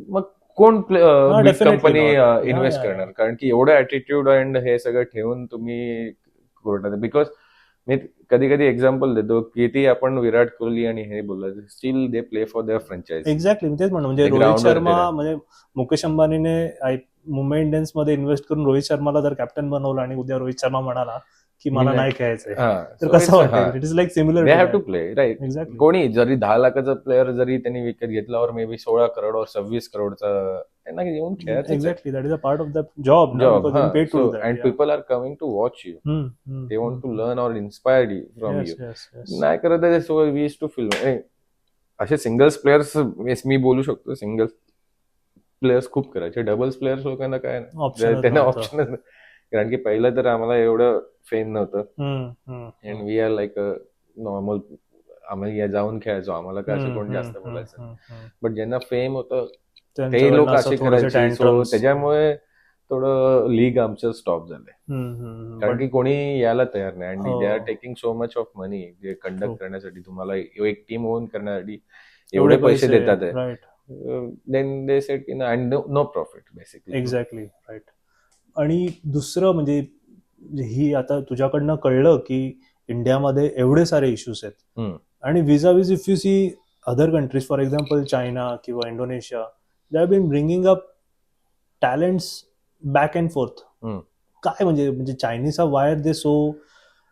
मग कोण कंपनी इन्व्हेस्ट करणार? कारण की एवढं ऍटिट्यूड अँड हे सगळं ठेवून तुम्ही कोर्टात, बिकॉज मी कधी कधी एक्झाम्पल देतो, किती आपण विराट कोहली आणि हे बोललो, steel they play for their franchise. Exactly. तेच म्हणून, म्हणजे रोहित शर्मा, म्हणजे मुकेश अंबानीने मुंबई इंडियन्स मध्ये इन्व्हेस्ट करून रोहित शर्माला जर कॅप्टन बनवलं, आणि उद्या रोहित शर्मा म्हणाला की मला नाही खेळायचंय, तर कसं वाटेल? It is like similar. They have to play, right. कोणी जरी 10 लाखाचा प्लेअर जरी त्यांनी विकत घेतला, और मे बी 16 करोड और 26 करोडचा, त्यांना येऊन खेळायचं. Exactly. That is a part of the job. And people are coming to watch you. They want to learn or inspire you from you. नाही करत. So we used to feel असे singles players, मी बोलू शकतो, singles players खूप करायचे. Doubles players लोकांना काय नाही, त्यांना ऑप्शनच नाही. कारण की पहिलं तर आम्हाला एवढं फेम नव्हतं, and we are like a normal. आम्ही जाऊन खेळायचो, आम्हाला काय असं कोण जास्त बोलायचं. बट ज्यांना फेम होतं ते लोक असे करायचे. सो त्याच्यामुळे थोडं लीग आमचं स्टॉप झालंय, कारण की कोणी यायला तयार नाही. And they are taking so much of money जे कंडक्ट करण्यासाठी, तुम्हाला एक टीम ओन करण्यासाठी एवढे पैसे देतात आहे. देन दे सेड की no profit basically. Exactly, right. आणि दुसरं म्हणजे ही आता तुझ्याकडनं कळलं की इंडियामध्ये एवढे सारे इश्यूज आहेत, आणि vis-a-vis if you see other countries, for example China किंवा Indonesia, they have been bringing up talents back and forth. काय म्हणजे Chinese why are they so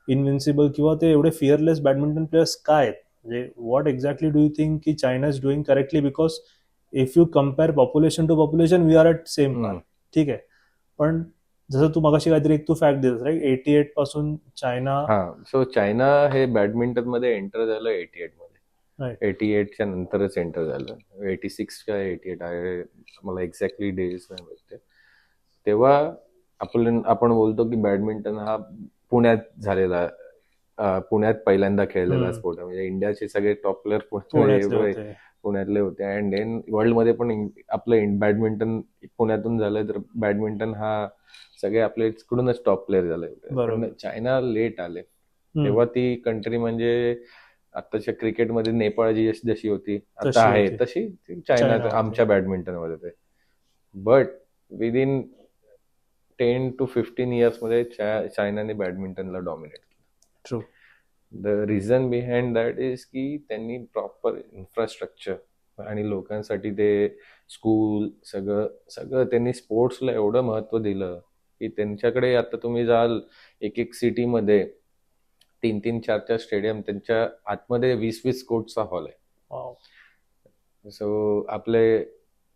invincible, किंवा ते एवढे फिअरलेस बॅडमिंटन प्लेयर्स काय आहेत? म्हणजे what exactly do you think की China is doing correctly? Because if you compare population to population, we are at same part. ठीक आहे, पण जसं तू मगाशी काहीतरी तू फॅक्ट देतोस, राईट? 88 पासून चायना. सो चायना हे बॅडमिंटन मध्ये एंटर झालं 88 मध्ये. Right. 88च्या नंतरच एंटर झालं. 86 का 88 आहे, मला एक्झॅक्टली डेज नाही माहिती. तेव्हा आपण बोलतो की बॅडमिंटन हा पुण्यात झालेला, पुण्यात पहिल्यांदा खेळलेला स्पोर्ट आहे. म्हणजे इंडियाचे सगळे टॉप प्लेअर पुण्यातले होते. पुण्यातले होते. अँड देन वर्ल्डमध्ये पण आपलं बॅडमिंटन पुण्यातून झालं, तर बॅडमिंटन हा सगळे आपल्या इकडूनच टॉप प्लेअर झाले होते. बरोबर. पण चायना लेट आले. तेव्हा ती कंट्री म्हणजे आताच्या क्रिकेटमध्ये नेपाळ जशी होती तशी आता आहे, होती. तशी चायना चायना होती. आमच्या बॅडमिंटन मध्ये ते. बट विदिन 10 to 15 इयर्स मध्ये चायनाने बॅडमिंटनला डॉमिनेट केलं. True. The reason behind that is की त्यांनी प्रॉपर इन्फ्रास्ट्रक्चर आणि लोकांसाठी ते स्कूल सगळं त्यांनी स्पोर्ट्सला एवढं महत्व दिलं की त्यांच्याकडे आता तुम्ही जाल एक सिटीमध्ये 3-3, 4-4 स्टेडियम, त्यांच्या आतमध्ये 20-20 कोटचा हॉल आहे. सो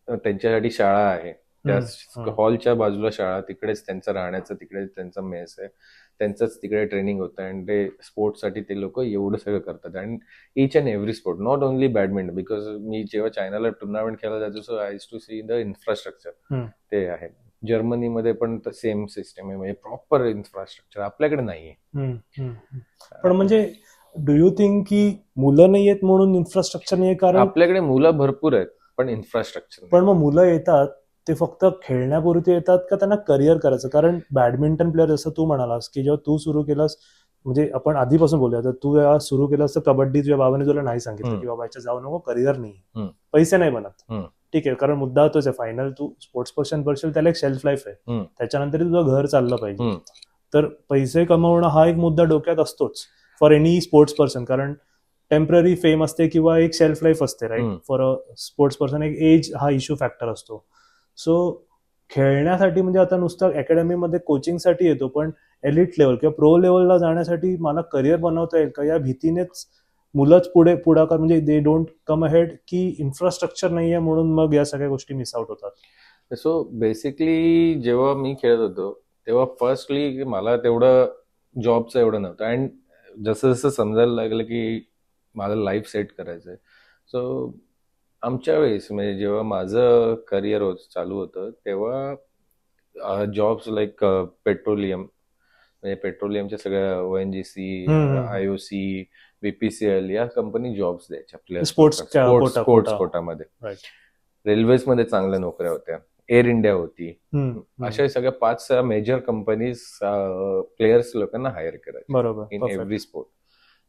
त्यांच्यासाठी शाळा आहे, त्या हॉलच्या बाजूला शाळा, तिकडेच त्यांचं राहण्याचं, तिकडेच त्यांचा मेस आहे, त्यांचंच तिकडे ट्रेनिंग होतं. अँड ते स्पोर्ट्ससाठी ते लोक एवढं सगळं करतात. And each and every sport, not only badminton. Because मी जेव्हा चायनाला टुर्नामेंट खेळायला जायचो, so I to see the infrastructure ते आहे. जर्मनीमध्ये पण सेम सिस्टम आहे, म्हणजे प्रॉपर इन्फ्रास्ट्रक्चर. आपल्याकडे नाहीये. पण म्हणजे डू यू थिंक की मुलं नाही आहेत म्हणून इन्फ्रास्ट्रक्चर नाही? कारण आपल्याकडे मुलं भरपूर आहेत पण इन्फ्रास्ट्रक्चर. पण मग मुलं येतात ते फक्त खेळण्यापुरती येतात का त्यांना करिअर करायचं? कारण बॅडमिंटन प्लेअर जसं तू म्हणालास की जेव्हा तू सुरू केलास, म्हणजे आपण आधीपासून बोलूया, तर तू जेव्हा सुरू केलास तर कबड्डी तुझ्या बाबाने तुला नाही सांगितलं की बाबा याच्या जाऊ नको, करिअर नाही, पैसे नाही बनत. ठीक आहे, कारण मुद्दा तोच आहे, फायनल तू स्पोर्ट्स पर्सन बनशील, त्याला एक शेल्फ लाईफ आहे, त्याच्यानंतर तुझं घर चाललं पाहिजे. तर पैसे कमवणं हा एक मुद्दा डोक्यात असतोच फॉर एनी स्पोर्ट्स पर्सन, कारण टेम्पररी फेम असते किंवा एक शेल्फ लाईफ असते, right? For a sports person एक एज हा इश्यू फॅक्टर असतो. सो खेळण्यासाठी म्हणजे आता नुसतं अकॅडमीमध्ये कोचिंगसाठी येतो, पण एलिट लेवल किंवा प्रो लेवलला जाण्यासाठी मला करिअर बनवता येईल का, या भीतीनेच मुलंच पुढाकार म्हणजे दे डोंट कम अहेड, की इन्फ्रास्ट्रक्चर नाहीये म्हणून मग या सगळ्या गोष्टी मिस आउट होतात. सो बेसिकली जेव्हा मी खेळत होतो तेव्हा फर्स्टली मला तेवढं जॉबचं एवढं नव्हतं. अँड जसं जसं समजायला लागलं की मला लाईफ सेट करायचंय, सो आमच्या वेळेस म्हणजे जेव्हा माझं करिअर चालू होतं तेव्हा जॉब्स लाईक पेट्रोलियम, म्हणजे पेट्रोलियमच्या सगळ्या ONGC, IOC, BPCL या कंपनी जॉब्स द्यायच्या आपल्या स्पोर्ट्स कोटामध्ये. रेल्वेजमध्ये चांगल्या नोकऱ्या होत्या, एअर इंडिया होती, अशा सगळ्या 5-6 मेजर कंपनीज प्लेयर्स लोकांना हायर करायचे in every sport.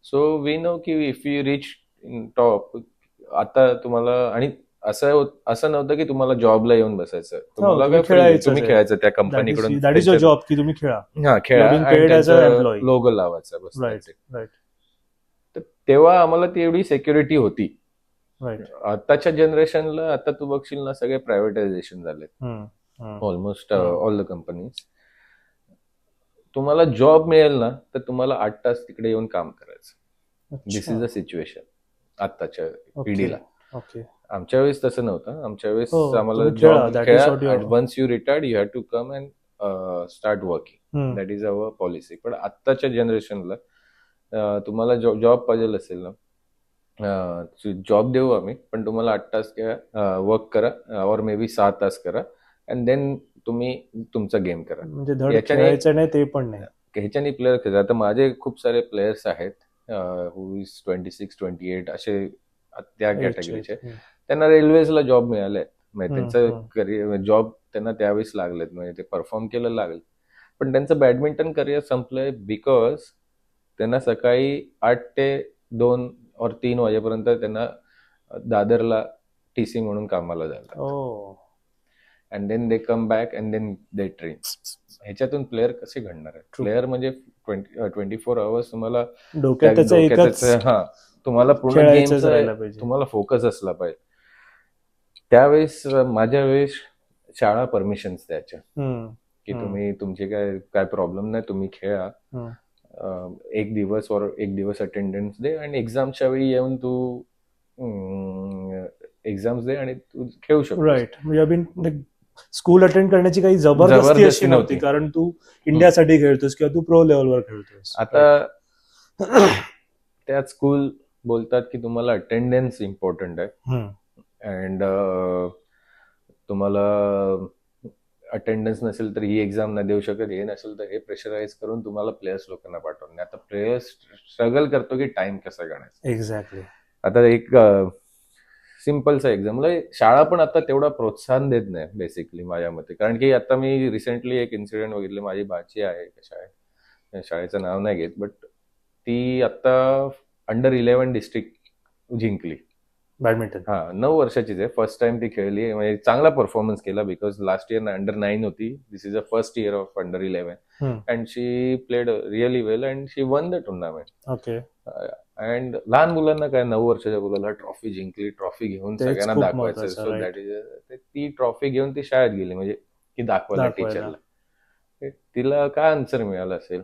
So we know की if you reach in top, आता तुम्हाला, आणि असं नव्हतं की तुम्हाला जॉबला येऊन बसायचं, तुम्ही खेळायचं त्या कंपनीकडून, जॉब की तुम्ही खेळा, खेळा, लोगो लावायचा बस. तर तेव्हा आम्हाला ती एवढी सिक्युरिटी होती. आताच्या जनरेशनला आता तू बघशील ना, सगळे प्रायव्हेटायझेशन झालेत, ऑलमोस्ट ऑल द कंपनीज. तुम्हाला जॉब मिळेल ना तर तुम्हाला 8 तास तिकडे येऊन काम करायचं. दिस इज द सिच्युएशन आताच्या पिढीला. आमच्या वेळेस तसं नव्हतं. आमच्या वेळेस आम्हाला जॉब खेळा, once you retired you have to come and start working, that is our policy. पण आत्ताच्या जनरेशनला तुम्हाला जॉब पाहिजे असेल ना, जॉब देऊ आम्ही, पण तुम्हाला 8 तास वर्क करा, और मे बी 6 तास करा, अँड देन तुम्ही तुमचा गेम करा. म्हणजे ते पण नाही, ह्याच्याने प्लेअर खेळतात. आता माझे खूप सारे प्लेयर्स आहेत हु इज 26-28 असे त्या कॅटेगरीचे, त्यांना रेल्वेजला जॉब मिळाले, म्हणजे त्यांचं करिअर जॉब त्यांना त्यावेळेस लागलेत, म्हणजे ते परफॉर्म केलं लागलं. पण त्यांचं बॅडमिंटन करिअर संपलंय बिकॉज त्यांना सकाळी 8 ते 2 और 3 वाजेपर्यंत त्यांना दादरला TC म्हणून कामाला जायला, and then they come back and then they train. ह्याच्यातून प्लेअर कसे घडणार आहे? प्लेअर म्हणजे 24 आवर्स तुम्हाला तुम्हाला पूर्ण गेमचा तुम्हाला फोकस असला पाहिजे. त्यावेळेस माझ्या वेळेस शाळा परमिशन्स द्यायच्या की तुम्ही तुमचे काय प्रॉब्लेम नाही, तुम्ही खेळा, 1 दिवस अटेंडन्स दे, आणि एक्झामच्या वेळी येऊन तू एक्झाम्स दे आणि तू खेळू शकतो. राईट. स्कूल अटेंड करण्याची काही जबरदस्ती अशी नव्हती, कारण तू इंडियासाठी खेळतोस किंवा तू प्रो लेवलवर खेळतोस. आता त्यात स्कूल बोलतात की तुम्हाला अटेंडन्स इम्पॉर्टंट आहे अँड तुम्हाला अटेंडन्स नसेल तर ही एक्झाम नाही देऊ शकत, हे नसेल तर हे प्रेशराईज करून तुम्हाला प्लेयर्स लोकांना पाठवून नाही. आता प्लेयर्स स्ट्रगल करतो की टाइम कसा काढायचा. एक्झॅक्टली. आता एक सिम्पलचा एक्झाम्पल, शाळा पण आता तेवढा प्रोत्साहन देत नाही बेसिकली माझ्या मते. कारण की आता मी रिसेंटली एक इन्सिडेंट बघितले, माझी भाची आहे शाळेचं नाव नाही घेत, बट ती आता अंडर-11 डिस्ट्रिक्ट जिंकली बॅडमिंटन. 9 वर्षाचीच आहे. फर्स्ट टाइम ती खेळली, म्हणजे चांगला परफॉर्मन्स केला बिकॉज लास्ट इयर अंडर-9 होती. This is a first year of under eleven and she played really well and she won the tournament. Okay. And लहान मुलांना काय, 9 वर्षाच्या मुलाला ट्रॉफी जिंकली, ट्रॉफी घेऊन सगळ्यांना दाखवायचं. सो दॅट इज ती ट्रॉफी घेऊन ती शाळेत गेली, म्हणजे की दाखवायला टीचरला. तिला काय आन्सर मिळाला असेल,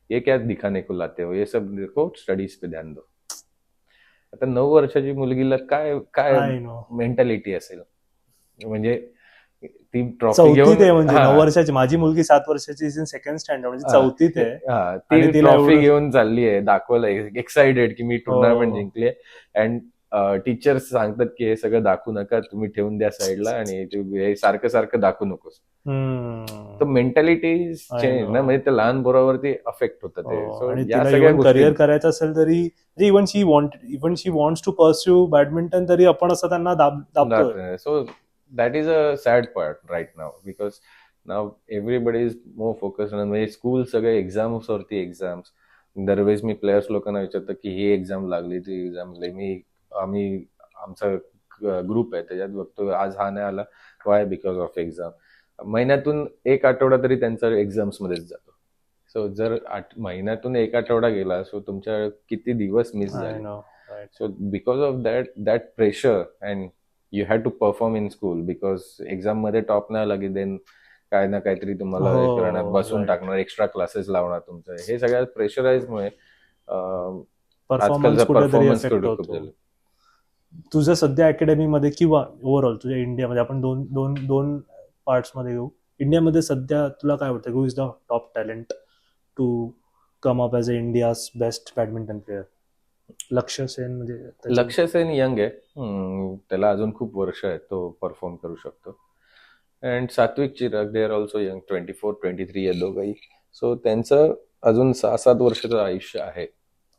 ये क्या दिखाने को लाते हो, ये सब देखो, स्टडीज पे ध्यान दो. आता 9 वर्षाची मुलगीला काय काय मेंटॅलिटी असेल, म्हणजे ती ट्रॉफी घेऊन, म्हणजे 9 वर्षाची, माझी मुलगी 7 वर्षाची, सेकंड स्टँडर्ड, म्हणजे 4थीत आहे. ती ट्रॉफी घेऊन चालली आहे दाखवायला, एक्साइटेड की मी टुर्नामेंट जिंकली. अँड टीचर्स सांगतात की हे सगळं दाखवू नका, तुम्ही ठेवून द्या साईडला आणि सारखं सारखं दाखवू नकोस. तर मेंटॅलिटी चेंज ना, म्हणजे ते लहान पोरावरती अफेक्ट होतं ते. या सगळ्या करिअर करायचं असेल तरी, even she wants to pursue badminton, तरी आपण असं त्यांना दाबतो. So that is a sad part right now because now everybody is more focused on, म्हणजे स्कूल सगळे एक्झाम्स वरती एक्झाम्स. दरवेळेस मी प्लेयर्स लोकांना विचारतो की ही एक्झाम लागली, ती एक्झाम लागली. आम्ही आमचा ग्रुप आहे त्याच्यात बघतो आज हा नाही आला, वाय, बिकॉज ऑफ एक्झाम. महिन्यातून एक आठवडा तरी त्यांचा एक्झाम्स मध्येच जातो. सो जर महिन्यातून एक आठवडा गेला, सो तुमच्या किती दिवस मिस झाले. So because of that pressure and you had to perform in school, because exam मध्ये टॉप नाही लागेल देन काय ना काहीतरी तुम्हाला करणार, बसून टाकणार, एक्स्ट्रा क्लासेस लावणार तुमचं. हे सगळ्या प्रेशराईजमुळे आजकालचा परफॉर्मन्स खूप झालं. तुझं सध्या अकॅडमीमध्ये किंवा ओव्हरऑल तुझ्या इंडियामध्ये, आपण दोन पार्ट्स मध्ये घेऊ. इंडियामध्ये सध्या तुला काय वाटतं, who is the top talent to come up as a India's best badminton player? Lakshya Sen, म्हणजे लक्ष्य सेन यंग आहे, त्याला अजून खूप वर्ष आहेत, तो परफॉर्म करू शकतो. And Satwik Chirag, they are also young, 24-23 आहे दोघंही. सो त्यांचं अजून 6-7 वर्षाचं आयुष्य आहे.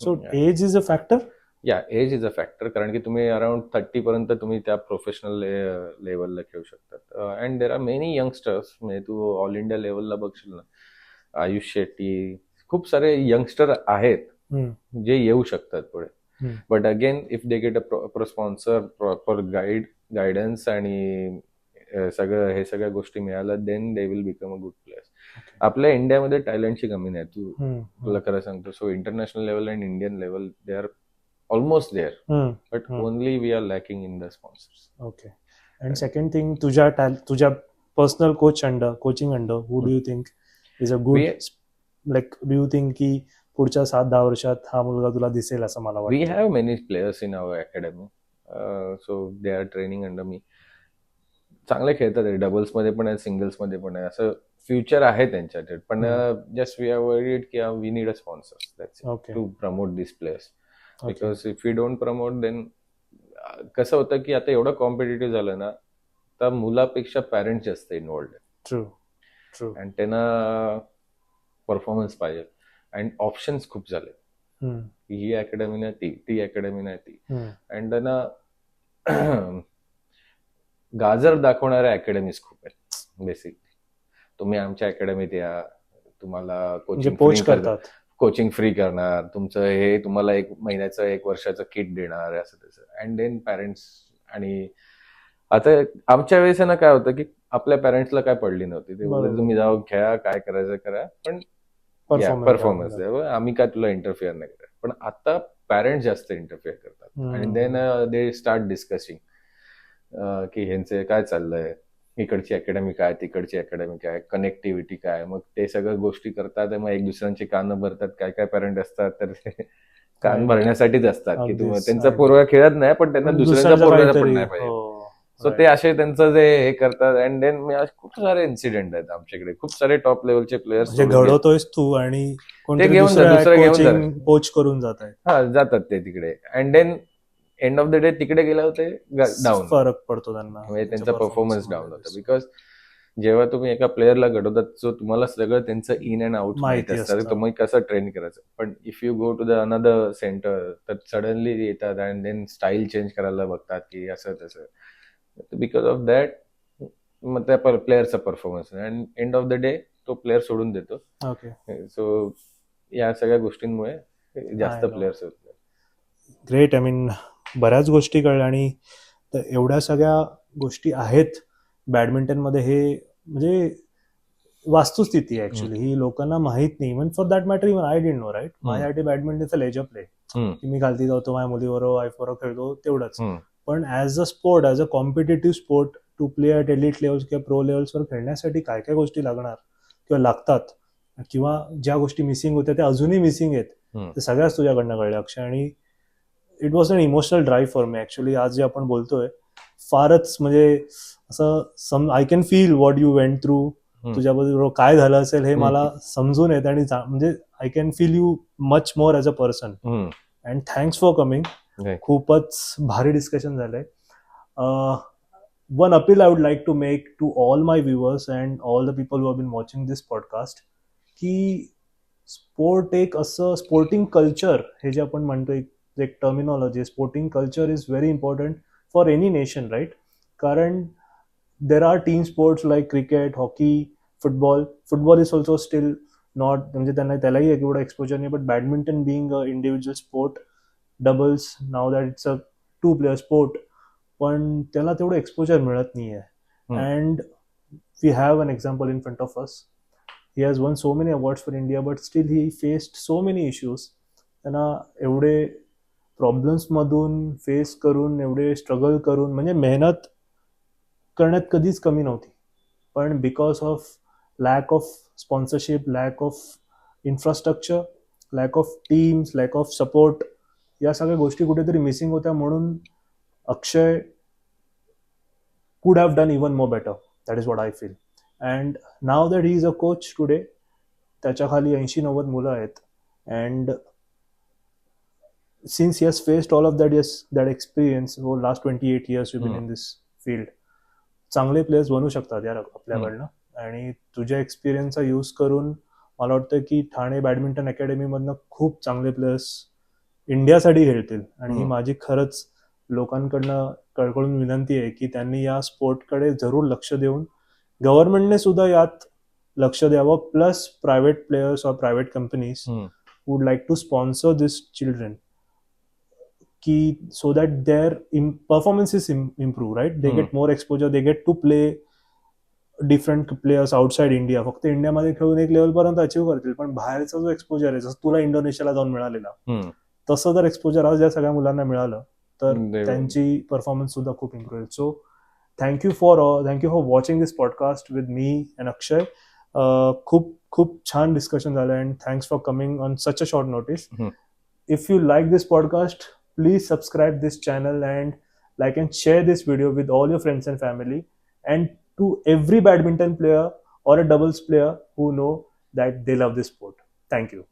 So as is a factor? या, एज इज अ फॅक्टर, कारण की तुम्ही अराउंड 30 पर्यंत तुम्ही त्या प्रोफेशनल लेवलला खेळू शकतात. And there are many youngsters, म्हणजे तू ऑल इंडिया लेवलला बघशील ना, आयुष शेट्टी, खूप सारे यंगस्टर आहेत जे येऊ शकतात पुढे. But again if they get a proper sponsor, proper guidance आणि हे सगळ्या गोष्टी मिळाल्या, then they will become a good players. आपल्या इंडियामध्ये टॅलेंटची कमी नाही, तुला खरं सांगतो. So international level and Indian level they are almost there, but only we are lacking in the sponsors. Okay. And second thing, तुझ्या personal coaching under, who do you think is a good, like do you think की पुढच्या 7-10 वर्षात हा मुलगा तुला दिसेल असं मला वाटतं? We have many players in our academy, so they are training under me. चांगले खेळतात, डबल्स मध्ये पण आहे, सिंगल्स मध्ये पण आहे, असं फ्युचर आहे त्यांच्यात. पण जस्ट वी आर वरीड की we need a sponsor to promote this players, because if you don't promote then कसं होतं की आता एवढं कॉम्पिटेटिव्ह झालं ना, तर मुलापेक्षा पॅरेंट्स जास्त इन्व्हॉल्ड आहे. ट्रू. आणि त्यांना परफॉर्मन्स पाहिजे अँड ऑप्शन्स खूप झाले, ही अकॅडमी नाही ती अकॅडमी नाही ती. अँड त्यांना गाजर दाखवणाऱ्या अकॅडमीज खूप आहेत. बेसिकली तुम्ही आमच्या अकॅडमीत या, तुम्हाला कोचिंग फ्री करणार, तुमचं हे तुम्हाला 1 महिन्याचं 1 वर्षाचं किट देणार, असं तसं. अँड देन पॅरेंट्स, आणि आता आमच्या वेळेस ना काय होतं की आपल्या पॅरेंट्सला काय पडली नव्हती, ते बोलले तुम्ही जाऊ खेळा, काय करायचं करा, पण परफॉर्मन्स द्या, आम्ही काय तुला इंटरफिअर नाही करत. पण आता पॅरेंट्स जास्त इंटरफिअर करतात आणि देन दे स्टार्ट डिस्कसिंग की ह्यांचे काय चाललंय, इकडची अकॅडमी काय, तिकडची अकॅडमी काय, कनेक्टिव्हिटी काय. मग ते सगळ्या गोष्टी करतात, मग एक दुसऱ्यांची कानं भरतात. काय काय पॅरेंट असतात तर कान भरण्यासाठीच असतात की त्यांचा पोरगा खेळत नाही पण त्यांना दुसऱ्यांचा पोरगा पण नाही पाहिजे. सो ते असे त्यांचं जे हे करतात अँड देन खूप सारे इन्सिडेंट आहेत आमच्याकडे, खूप सारे टॉप लेवलचे प्लेयर्स म्हणजे घडवतोयस तू आणि कोणतरी घेऊन जा, दुसरं घेऊन जा. कोचिंग कोच करून जात आहे. हा जातात ते तिकडे and then end of the day तिकडे गेल्यावर ते डाऊन, फरक पडतो त्यांना, म्हणजे त्यांचा परफॉर्मन्स डाऊन होता. बिकॉज जेव्हा तुम्ही एका प्लेअरला घडवतात सो तुम्हाला सगळं त्यांचं इन अँड आउट माहिती असतं, तुम्ही कसं ट्रेन करायचं. पण if you go to the another centre तर सडनली येतात अँड देन स्टाईल चेंज करायला बघतात की असं तसं. बिकॉज ऑफ दॅट मग त्या प्लेअरचा performance and end of the day तो प्लेअर सोडून देतो. ओके, सो या सगळ्या गोष्टींमुळे जास्त I know. प्लेयर्स होत. ग्रेट. आय मीन बऱ्याच गोष्टी कळल्या आणि एवढ्या सगळ्या गोष्टी आहेत बॅडमिंटनमध्ये, हे म्हणजे वास्तुस्थिती आहे ऍक्च्युली, ही लोकांना माहित नाही. Even for that matter even I didn't know, right. माझ्यासाठी बॅडमिंटनचा लेजर प्ले, की मी खालती जातो माझ्या मुलीबरोबर वाईफबरोबर खेळतो तेवढंच. पण as a sport, as a competitive sport to play at elite levels किंवा प्रो लेवल्सवर खेळण्यासाठी काय काय गोष्टी लागणार किंवा लागतात किंवा ज्या गोष्टी मिसिंग होत्या त्या अजूनही मिसिंग आहेत, ते सगळ्याच तुझ्याकडनं कळल्या अक्षय. आणि it was an emotional drive for me actually. आज जे आपण बोलतोय फारच म्हणजे असं I can feel what you went through. तुझ्याबरोबर काय झालं असेल हे मला समजून येत आणि म्हणजे I can feel you much more as a person. And thanks for coming. खूपच भारी डिस्कशन झालंय. One appeal I would like to make to all my viewers and all the people who have been watching this podcast, की sport एक असं sporting culture, हे जे आपण म्हणतोय एक terminology, sporting culture is very important for any nation, right. कारण there are team sports like cricket, hockey, football. Football is also still not, म्हणजे त्यालाही एवढा एक्सपोजर नाही. But badminton being a individual sport, doubles, now that it's a 2 player sport, पण त्याला तेवढं exposure मिळत नाही आहे. And we have an example in front of us. He has won so many awards for India, but still he faced so many issues. त्यांना एवढे प्रॉब्लेम्समधून face करून, एवढे स्ट्रगल करून, म्हणजे मेहनत करण्यात कधीच कमी नव्हती. पण because of lack of sponsorship, lack of infrastructure, lack of teams, lack of support, या सगळ्या गोष्टी कुठेतरी मिसिंग होत्या. म्हणून अक्षय कुड have done even more better. That is what I feel. And now that he is a coach today, त्याच्या खाली 80-90 मुलं आहेत. And since he has faced all of that experience for last 28 years we've been in this field, चांगले players बनू शकतात यार आपल्याकडनं. आणि तुझ्या एक्सपिरियन्सचा यूज करून मला वाटतं की ठाणे बॅडमिंटन अकॅडमीमधनं खूप चांगले प्लेयर्स इंडियासाठी खेळतील. आणि ही माझी खरंच लोकांकडनं कळकळून विनंती आहे की त्यांनी या स्पोर्टकडे जरूर लक्ष देऊन, गव्हर्नमेंटने सुद्धा यात लक्ष द्यावं. Plus private players or private companies would like to sponsor this children, की so that their performance is improve, right? They get more exposure, they get to play different players outside India. फक्त इंडियामध्ये खेळून एक level पर्यंत achieve करतील, पण बाहेरचा जो एक्सपोजर आहे, जसं तुला इंडोनेशियाला जाऊन मिळालेला, तसं जर एक्सपोजर आज या सगळ्या मुलांना मिळालं तर त्यांची परफॉर्मन्स सुद्धा खूप इम्प्रूव्ह होईल. So thank you for watching this podcast with me and Akshay. खूप खूप छान डिस्कशन झालं and thanks for coming on such a short notice. If you like this podcast, please subscribe this channel and like and share this video with all your friends and family, and to every badminton player or a doubles player who know that they love this sport. Thank you.